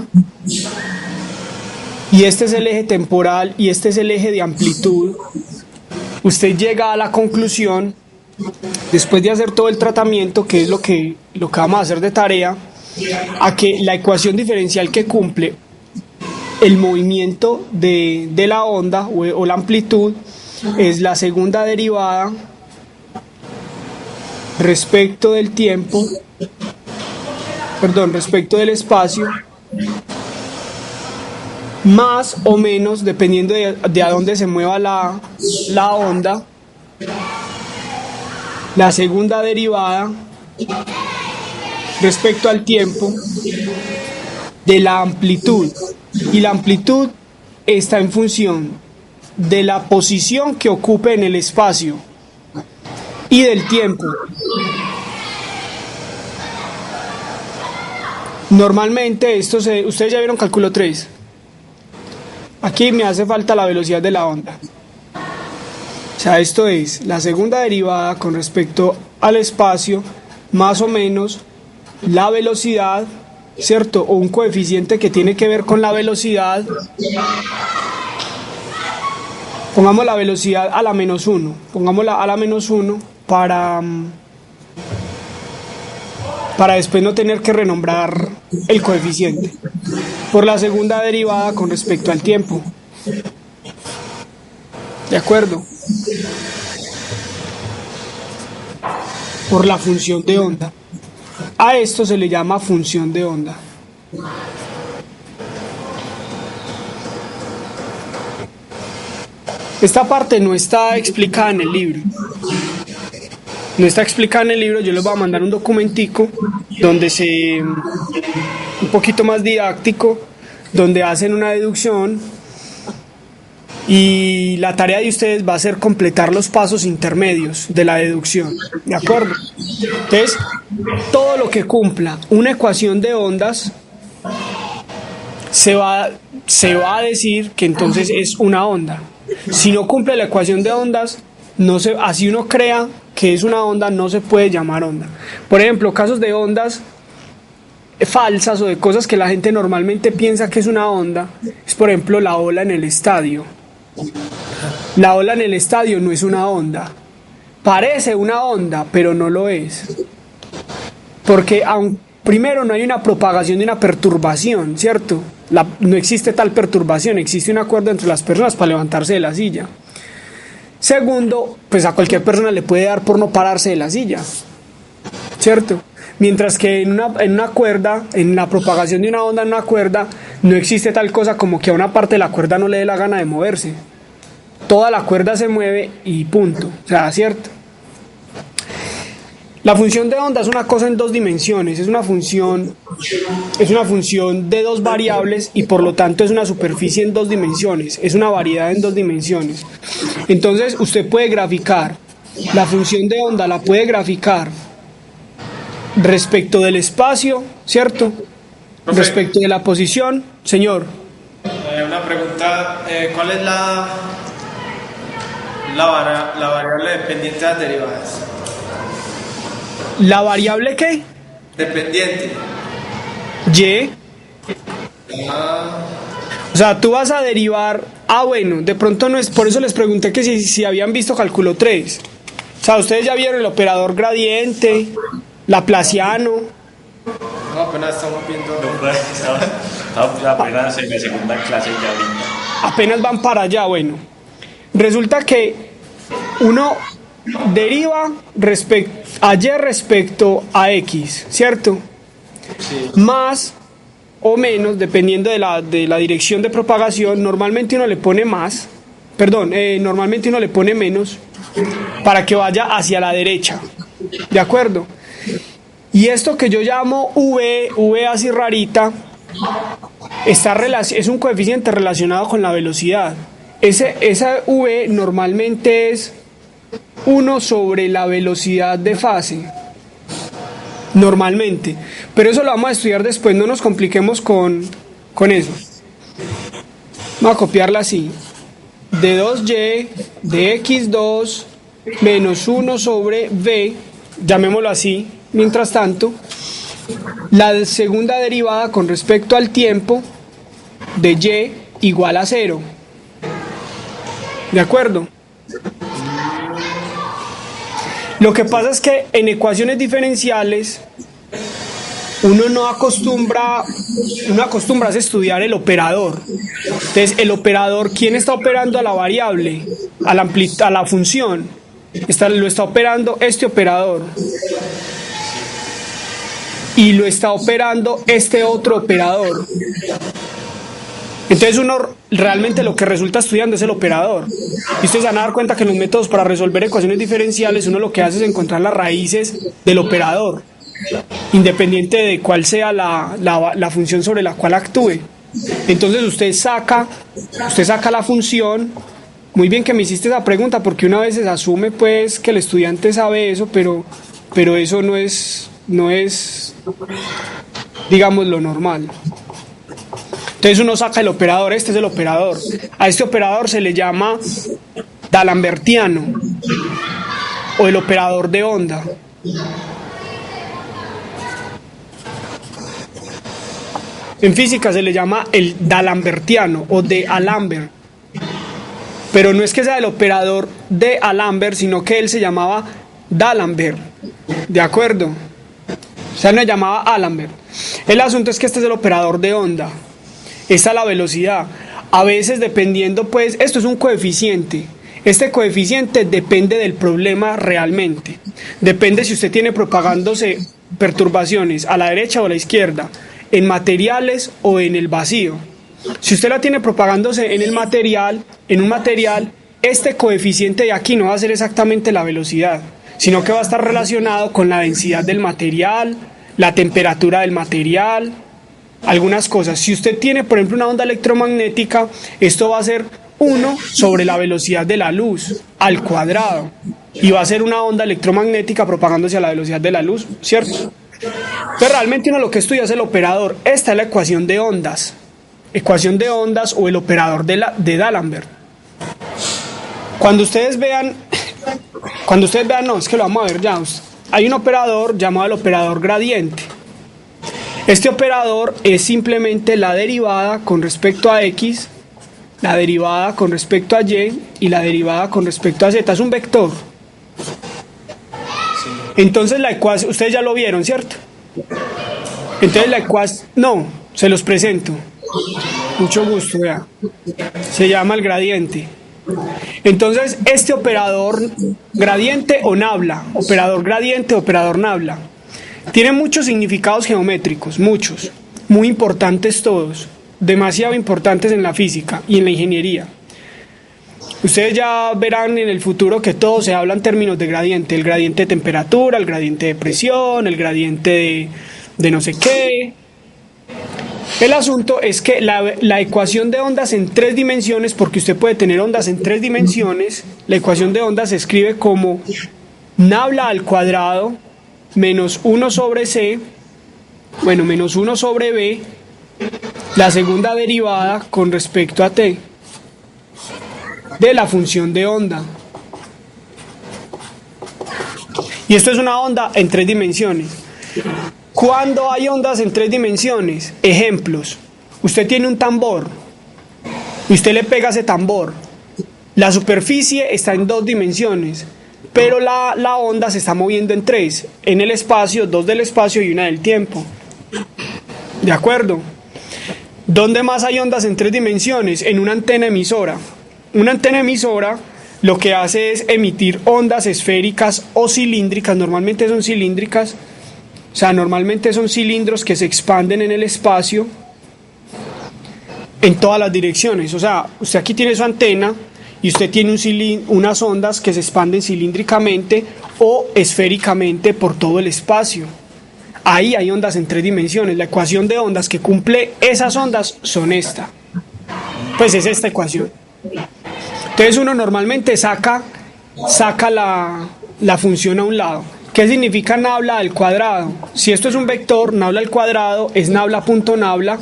y este es el eje temporal y este es el eje de amplitud, usted llega a la conclusión, después de hacer todo el tratamiento, que es lo que vamos a hacer de tarea, a que la ecuación diferencial que cumple el movimiento de la onda o la amplitud es la segunda derivada respecto del tiempo, respecto del espacio, más o menos, dependiendo de a dónde se mueva la onda, la segunda derivada respecto al tiempo de la amplitud. Y la amplitud está en función de la posición que ocupe en el espacio y del tiempo. Normalmente ustedes ya vieron cálculo 3. Aquí me hace falta la velocidad de la onda. O sea, esto es la segunda derivada con respecto al espacio, más o menos la velocidad, ¿cierto? O un coeficiente que tiene que ver con la velocidad. Pongamos la velocidad a la menos 1. Pongámosla a la menos 1 para después no tener que renombrar el coeficiente. Por la segunda derivada con respecto al tiempo. ¿De acuerdo? Por la función de onda. A esto se le llama función de onda. Esta parte no está explicada en el libro. No está explicada en el libro, yo les voy a mandar un documentico donde un poquito más didáctico, donde hacen una deducción y la tarea de ustedes va a ser completar los pasos intermedios de la deducción, ¿de acuerdo? Entonces, todo lo que cumpla una ecuación de ondas se va a decir que entonces es una onda. Si no cumple la ecuación de ondas, así uno crea que es una onda, no se puede llamar onda. Por ejemplo, casos de ondas falsas o de cosas que la gente normalmente piensa que es una onda, es por ejemplo la ola en el estadio. La ola en el estadio no es una onda. Parece una onda, pero no lo es. Porque primero no hay una propagación de una perturbación, ¿cierto? No existe tal perturbación, existe un acuerdo entre las personas para levantarse de la silla. Segundo, pues a cualquier persona le puede dar por no pararse de la silla, ¿cierto? Mientras que en una cuerda, en la propagación de una onda en una cuerda, no existe tal cosa como que a una parte de la cuerda no le dé la gana de moverse. Toda la cuerda se mueve y punto, o sea, ¿cierto? La función de onda es una cosa en dos dimensiones, es una función de dos variables y por lo tanto es una superficie en dos dimensiones, es una variedad en dos dimensiones. Entonces usted puede graficar, la función de onda la puede graficar respecto del espacio, ¿cierto? Profe, respecto de la posición, señor. Una pregunta, ¿cuál es la variable dependiente de las derivadas? ¿La variable qué? Dependiente. Y. O sea, tú vas a derivar. Bueno, de pronto no es. Por eso les pregunté que si habían visto cálculo 3. O sea, ustedes ya vieron el operador gradiente, Laplaciano. No, apenas estamos viendo. Apenas en la segunda clase ya ahorita. Apenas van para allá, bueno. Resulta que uno deriva a y respecto a x, ¿cierto? Sí. Más o menos, dependiendo de la dirección de propagación, normalmente uno le pone normalmente uno le pone menos para que vaya hacia la derecha, ¿de acuerdo? Y esto que yo llamo v así rarita, es un coeficiente relacionado con la velocidad. Esa v normalmente es 1 sobre la velocidad de fase, normalmente, pero eso lo vamos a estudiar después, no nos compliquemos con eso. Vamos a copiarla así: de 2y de x2 menos 1 sobre v, llamémoslo así. Mientras tanto, la segunda derivada con respecto al tiempo de y igual a 0. ¿De acuerdo? Lo que pasa es que en ecuaciones diferenciales uno acostumbra a estudiar el operador. Entonces, el operador, ¿quién está operando a la variable? A la función. Lo está operando este operador. Y lo está operando este otro operador. Entonces uno realmente lo que resulta estudiando es el operador. Y ustedes van a dar cuenta que en los métodos para resolver ecuaciones diferenciales uno lo que hace es encontrar las raíces del operador, independiente de cuál sea la función sobre la cual actúe. Entonces usted saca la función. Muy bien que me hiciste esa pregunta, porque una vez se asume pues que el estudiante sabe eso, pero eso no es digamos lo normal. Entonces uno saca el operador, este es el operador. A este operador se le llama D'Alembertiano o el operador de onda. En física se le llama el D'Alembertiano o de Alembert. Pero no es que sea el operador de Alembert, sino que él se llamaba D'Alembert. ¿De acuerdo? O sea, no se llamaba Alembert. El asunto es que este es el operador de onda. Esta es la velocidad. A veces, dependiendo, pues, esto es un coeficiente. Este coeficiente depende del problema realmente. Depende si usted tiene propagándose perturbaciones a la derecha o a la izquierda, en materiales o en el vacío. Si usted la tiene propagándose en un material, este coeficiente de aquí no va a ser exactamente la velocidad, sino que va a estar relacionado con la densidad del material, la temperatura del material, algunas cosas. Si usted tiene, por ejemplo, una onda electromagnética, esto va a ser 1 sobre la velocidad de la luz al cuadrado, y va a ser una onda electromagnética propagándose a la velocidad de la luz, ¿cierto? Entonces realmente uno lo que estudia es el operador. Esta es la ecuación de ondas o el operador de D'Alembert. Cuando ustedes vean, no, es que lo vamos a ver ya. Hay un operador llamado el operador gradiente. Este operador es simplemente la derivada con respecto a x, la derivada con respecto a y y la derivada con respecto a z. Es un vector. Entonces la ecuación, ustedes ya lo vieron, ¿cierto? Entonces la ecuación, no, se los presento. Mucho gusto, vea. Se llama el gradiente. Entonces este operador gradiente o nabla, operador gradiente, operador nabla, tiene muchos significados geométricos, muchos, muy importantes todos, demasiado importantes en la física y en la ingeniería. Ustedes ya verán en el futuro que todo se habla en términos de gradiente: el gradiente de temperatura, el gradiente de presión, el gradiente de no sé qué. El asunto es que la ecuación de ondas en 3 dimensiones, porque usted puede tener ondas en 3 dimensiones, la ecuación de ondas se escribe como nabla al cuadrado menos 1 sobre c, menos 1 sobre b, la segunda derivada con respecto a t de la función de onda. Y esto es una onda en 3 dimensiones. ¿Cuándo hay ondas en 3 dimensiones? Ejemplos: usted tiene un tambor y usted le pega ese tambor. La superficie está en 2 dimensiones, pero la onda se está moviendo en 3, en el espacio, 2 del espacio y 1 del tiempo. ¿De acuerdo? ¿Dónde más hay ondas en 3 dimensiones? En una antena emisora. Una antena emisora lo que hace es emitir ondas esféricas o cilíndricas, normalmente son cilíndricas, o sea, normalmente son cilindros que se expanden en el espacio en todas las direcciones. O sea, usted aquí tiene su antena y usted tiene unas ondas que se expanden cilíndricamente o esféricamente por todo el espacio. Ahí hay ondas en 3 dimensiones. La ecuación de ondas que cumple esas ondas son esta. Pues es esta ecuación. Entonces uno normalmente saca la función a un lado. ¿Qué significa nabla al cuadrado? Si esto es un vector, nabla al cuadrado es nabla.nabla,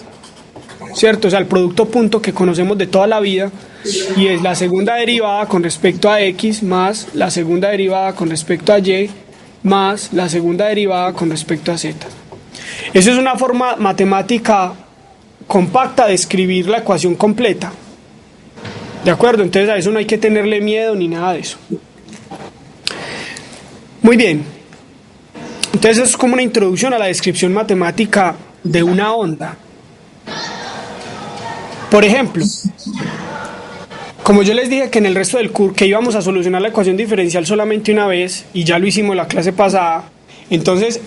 ¿cierto? O sea, el producto punto que conocemos de toda la vida, y es la segunda derivada con respecto a x más la segunda derivada con respecto a y más la segunda derivada con respecto a z. Eso es una forma matemática compacta de escribir la ecuación completa. ¿De acuerdo? Entonces a eso no hay que tenerle miedo ni nada de eso. Muy bien. Entonces es como una introducción a la descripción matemática de una onda. Por ejemplo, como yo les dije que en el resto del curso que íbamos a solucionar la ecuación diferencial solamente una vez, y ya lo hicimos la clase pasada, entonces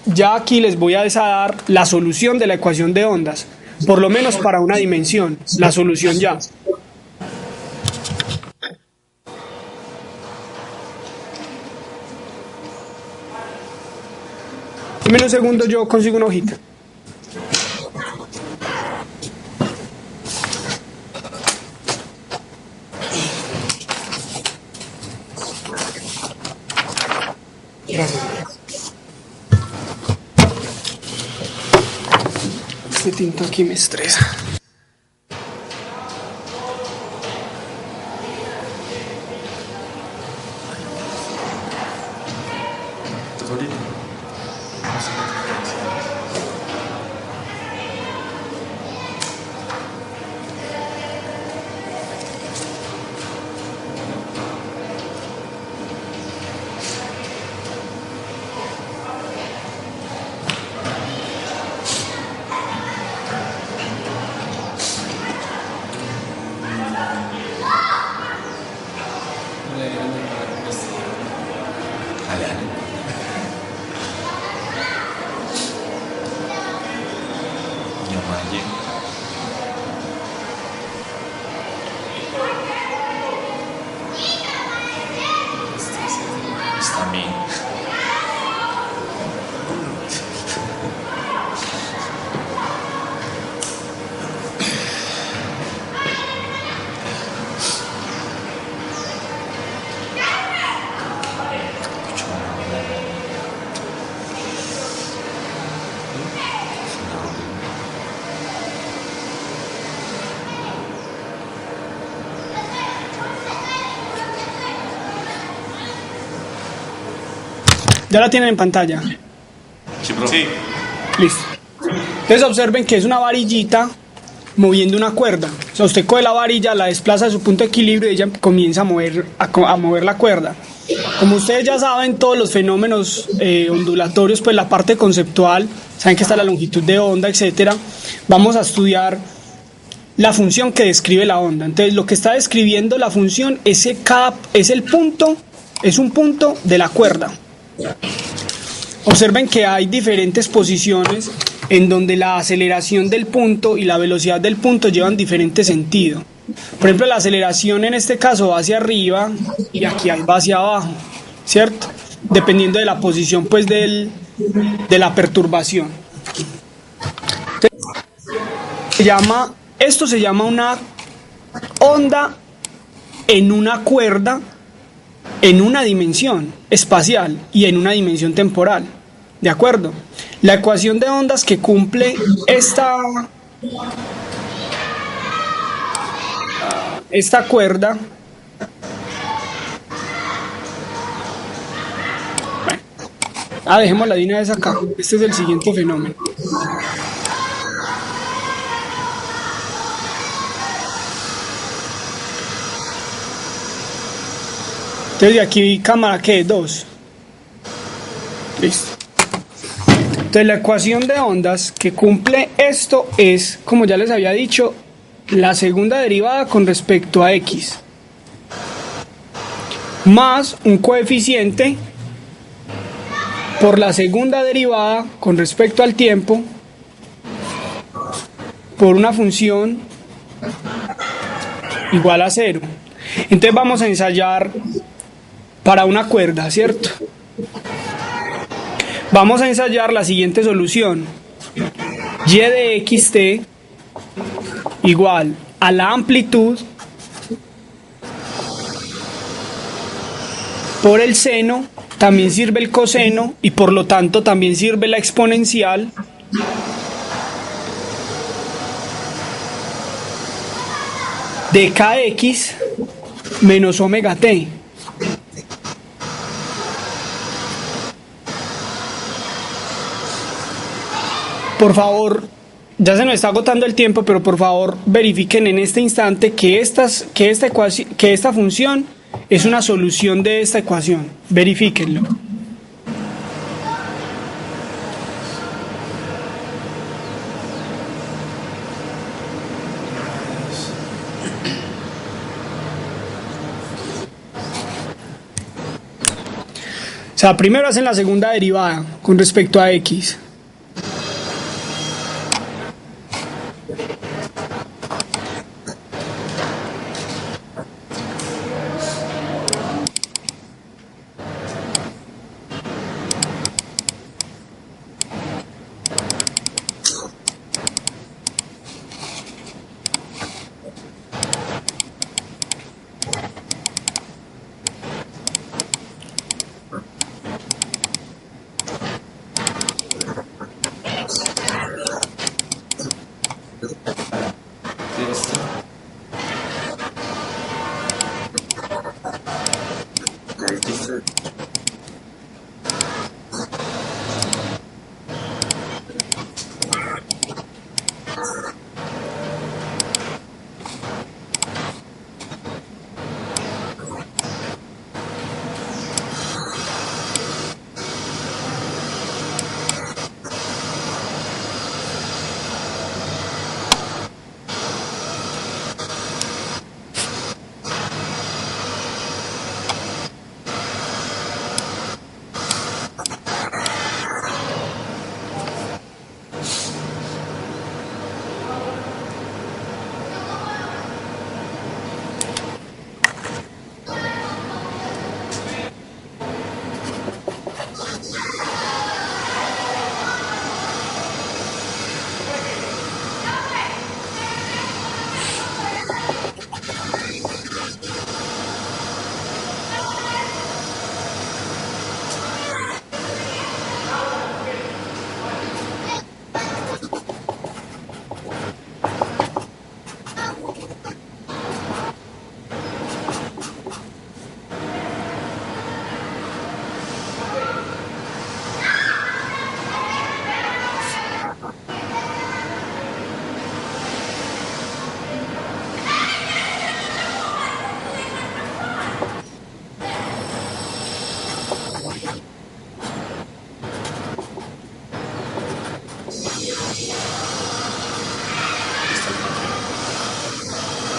ya aquí les voy a dar la solución de la ecuación de ondas, por lo menos para una dimensión, la solución ya. Dame un segundo, yo consigo una hojita. Gracias. Este tinto aquí me estresa. ¿Ya la tienen en pantalla? Sí, profe. Sí. Listo. Entonces observen que es una varillita moviendo una cuerda. O sea, usted coge la varilla, la desplaza de su punto de equilibrio y ella comienza a mover la cuerda. Como ustedes ya saben, todos los fenómenos ondulatorios, pues la parte conceptual, saben que está la longitud de onda, etcétera. Vamos a estudiar la función que describe la onda. Entonces, lo que está describiendo la función es un punto de la cuerda. Observen que hay diferentes posiciones en donde la aceleración del punto y la velocidad del punto llevan diferente sentido. Por ejemplo, la aceleración en este caso va hacia arriba y aquí va hacia abajo, ¿cierto? Dependiendo de la posición, pues, de la perturbación. Entonces, esto se llama una onda en una cuerda en una dimensión espacial y en una dimensión temporal. ¿De acuerdo? La ecuación de ondas que cumple esta cuerda, bueno, dejemos la de una vez acá. Este es el siguiente fenómeno. Entonces de aquí cámara, ¿qué? 2. Listo. Entonces la ecuación de ondas que cumple esto es, como ya les había dicho, la segunda derivada con respecto a x. más un coeficiente por la segunda derivada con respecto al tiempo por una función igual a 0. Entonces vamos a ensayar para una cuerda, ¿cierto? Vamos a ensayar la siguiente solución. Y de xt igual a la amplitud por el seno, también sirve el coseno y por lo tanto también sirve la exponencial de kx menos omega t. Por favor, ya se nos está agotando el tiempo, pero por favor verifiquen en este instante que esta función es una solución de esta ecuación. Verifíquenlo. O sea, primero hacen la segunda derivada con respecto a x.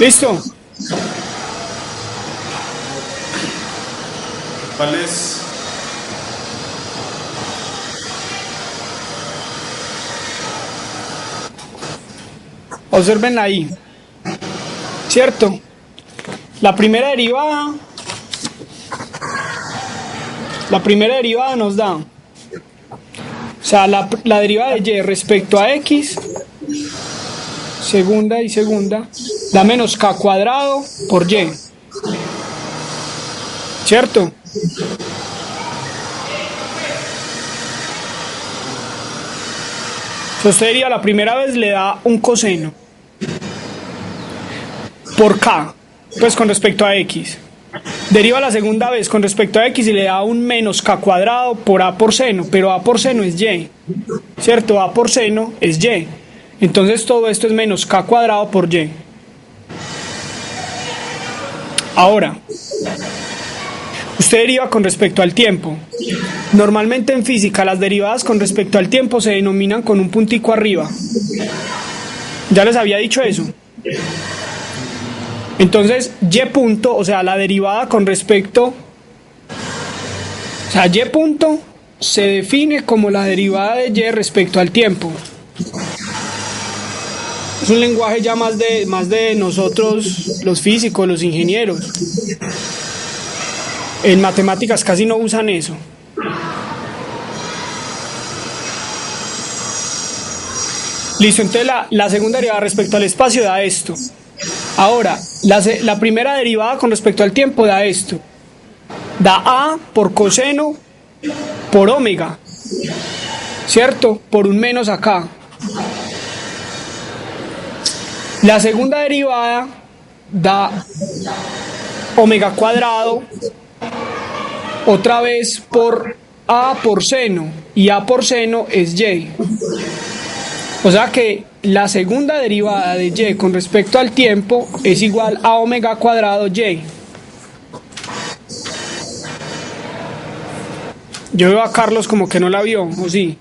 ¿Listo? ¿Cuál es? Observen ahí, ¿cierto? La primera derivada nos da, o sea, la derivada de y respecto a x, segunda y segunda, da menos k cuadrado por y, ¿cierto? Si usted deriva la primera vez le da un coseno por k, pues con respecto a x. Deriva la segunda vez con respecto a x y le da un menos k cuadrado por a por seno, pero a por seno es y, ¿cierto? A por seno es y. Entonces todo esto es menos k cuadrado por y. Ahora, usted deriva con respecto al tiempo. Normalmente en física las derivadas con respecto al tiempo se denominan con un puntico arriba. Ya les había dicho eso. Entonces, y punto, o sea, la derivada con respecto sea, y punto se define como la derivada de y respecto al tiempo. Es un lenguaje ya más de nosotros, los físicos, los ingenieros. En matemáticas casi no usan eso. Listo, entonces la segunda derivada respecto al espacio da esto. Ahora, la primera derivada con respecto al tiempo da esto. Da A por coseno por omega, ¿cierto? Por un menos acá. La segunda derivada da omega cuadrado, otra vez por A por seno, y A por seno es Y. O sea que la segunda derivada de Y con respecto al tiempo es igual a omega cuadrado Y. Yo veo a Carlos como que no la vio, ¿o sí?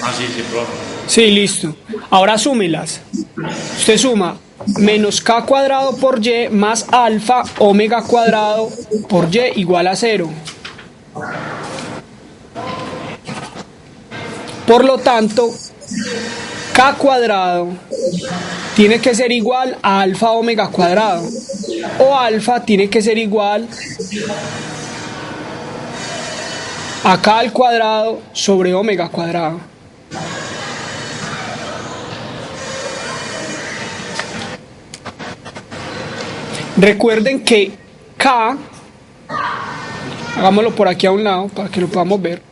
Ah, sí, sí, profe. Sí, listo. Ahora súmelas. Usted suma menos k cuadrado por y más alfa omega cuadrado por y igual a 0. Por lo tanto, k cuadrado tiene que ser igual a alfa omega cuadrado, o alfa tiene que ser igual a k al cuadrado sobre omega cuadrado. Recuerden que k, hagámoslo por aquí a un lado para que lo podamos ver.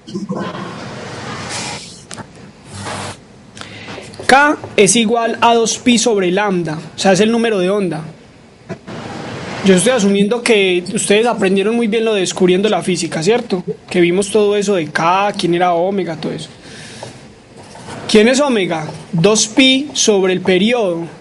K es igual a 2pi sobre lambda, o sea, es el número de onda. Yo estoy asumiendo que ustedes aprendieron muy bien lo de descubriendo la física, ¿cierto? Que vimos todo eso de K, quién era omega, todo eso. ¿Quién es omega? 2pi sobre el periodo.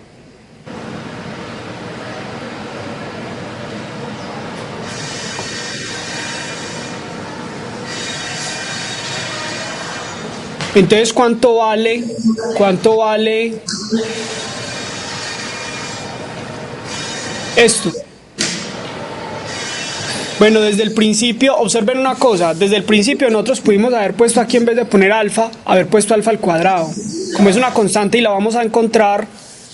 Entonces, ¿cuánto vale esto? Bueno, desde el principio, observen una cosa, desde el principio nosotros pudimos haber puesto aquí, en vez de poner alfa, haber puesto alfa al cuadrado. Como es una constante y la vamos a encontrar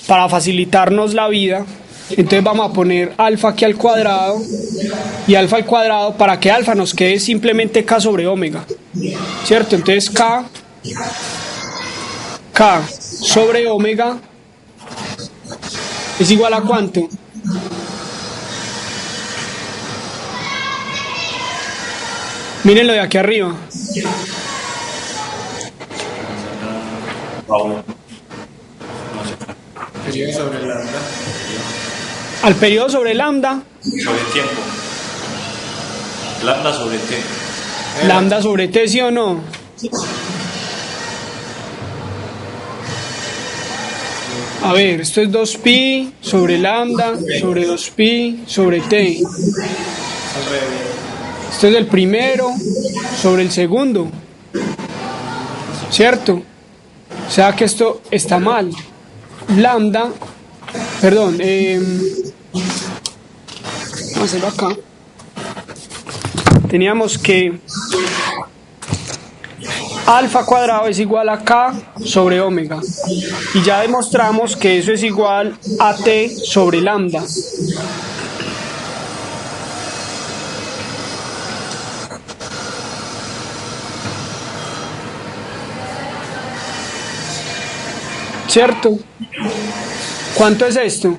para facilitarnos la vida, entonces vamos a poner alfa aquí al cuadrado y alfa al cuadrado para que alfa nos quede simplemente k sobre omega, ¿cierto? Entonces k sobre omega es igual a ¿cuánto? Miren lo de aquí arriba. Periodo sobre lambda. Al periodo sobre lambda. Sobre tiempo. Lambda sobre t. Lambda sobre t, ¿sí o no? A ver, esto es 2pi sobre lambda sobre 2pi sobre t. Al revés. Esto es el primero sobre el segundo, ¿cierto? O sea que esto está mal. Lambda, perdón, vamos a hacerlo acá. Teníamos que alfa cuadrado es igual a k sobre omega. Y ya demostramos que eso es igual a t sobre lambda. ¿Cierto? ¿Cuánto es esto?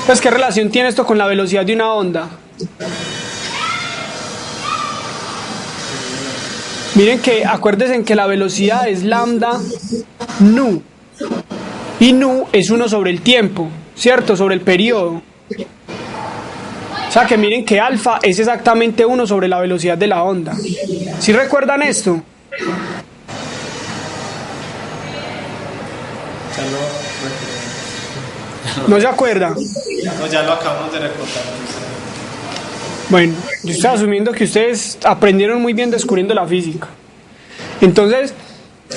Pues, ¿qué relación tiene esto con la velocidad de una onda? Miren que, acuérdense que la velocidad es lambda nu. Y nu es 1 sobre el tiempo, ¿cierto? Sobre el periodo. O sea que miren que alfa es exactamente 1 sobre la velocidad de la onda. ¿Sí recuerdan esto? ¿No se acuerda? No, ya lo acabamos de recordar. Bueno, yo estoy asumiendo que ustedes aprendieron muy bien descubriendo la física. Entonces,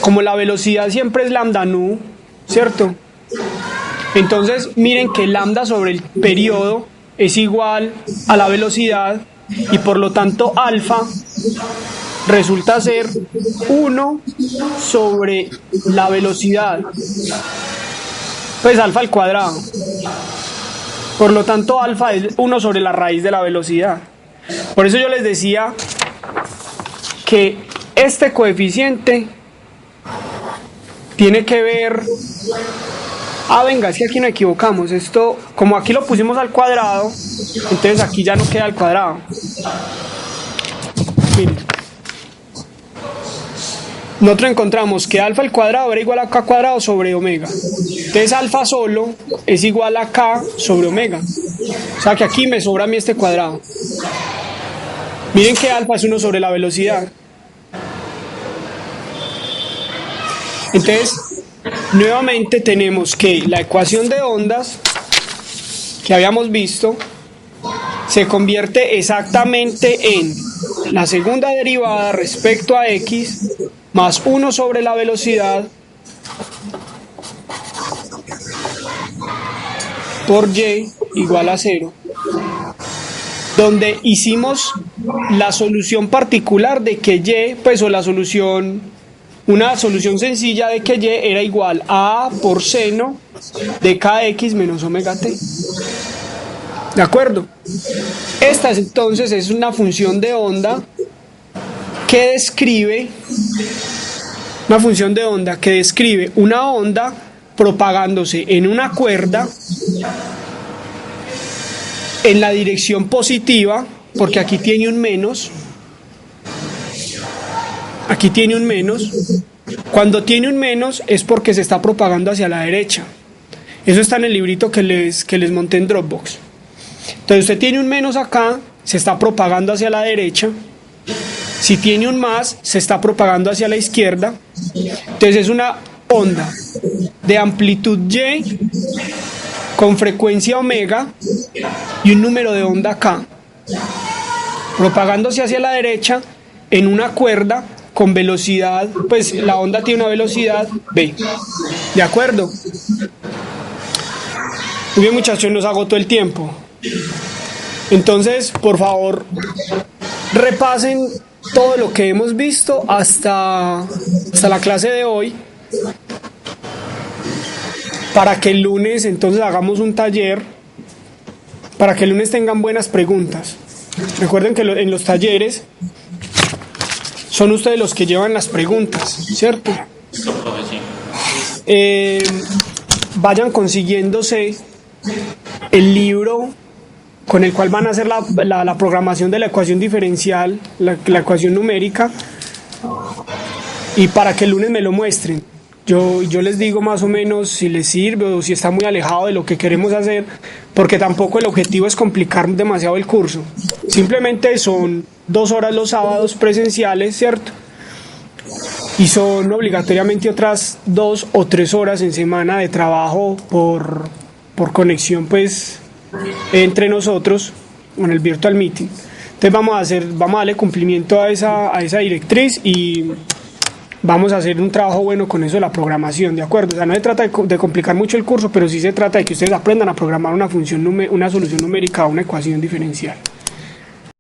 como la velocidad siempre es lambda nu, ¿cierto? Entonces, miren que lambda sobre el periodo es igual a la velocidad y por lo tanto alfa resulta ser 1 sobre la velocidad, pues alfa al cuadrado. Por lo tanto alfa es 1 sobre la raíz de la velocidad. Por eso yo les decía que este coeficiente tiene que ver... venga, es que aquí nos equivocamos. Esto, como aquí lo pusimos al cuadrado, entonces aquí ya no queda al cuadrado. Miren. Nosotros encontramos que alfa al cuadrado era igual a k cuadrado sobre omega. Entonces alfa solo es igual a k sobre omega. O sea que aquí me sobra a mí este cuadrado. Miren que alfa es 1 sobre la velocidad. Entonces, nuevamente tenemos que la ecuación de ondas que habíamos visto se convierte exactamente en la segunda derivada respecto a x más 1 sobre la velocidad por y igual a 0, donde hicimos la solución particular de que y, pues, o la solución, una solución sencilla de que y era igual a por seno de kx menos omega t. ¿De acuerdo? Esta entonces es una función de onda que describe una onda propagándose en una cuerda en la dirección positiva, porque aquí tiene un menos. Aquí tiene un menos. Cuando tiene un menos es porque se está propagando hacia la derecha. Eso está en el librito que les monté en Dropbox. Entonces usted tiene un menos acá, se está propagando hacia la derecha. Si tiene un más, se está propagando hacia la izquierda. Entonces es una onda de amplitud y con frecuencia omega y un número de onda k, propagándose hacia la derecha en una cuerda con velocidad, pues la onda tiene una velocidad v. ¿De acuerdo? Muy bien, muchachos, nos agotó el tiempo. Entonces, por favor, repasen todo lo que hemos visto hasta la clase de hoy, para que el lunes entonces hagamos un taller, para que el lunes tengan buenas preguntas. Recuerden que en los talleres son ustedes los que llevan las preguntas, ¿cierto? Vayan consiguiéndose el libro con el cual van a hacer la programación de la ecuación diferencial, la ecuación numérica, y para que el lunes me lo muestren. Yo les digo más o menos si les sirve o si está muy alejado de lo que queremos hacer, porque tampoco el objetivo es complicar demasiado el curso. Simplemente son 2 horas los sábados presenciales, ¿cierto? Y son obligatoriamente otras 2 o 3 horas en semana de trabajo por conexión, pues, entre nosotros con el virtual meeting. Entonces vamos a darle cumplimiento a esa directriz y vamos a hacer un trabajo bueno con eso de la programación, ¿de acuerdo? O sea, no se trata de complicar mucho el curso, pero sí se trata de que ustedes aprendan a programar una solución numérica a una ecuación diferencial.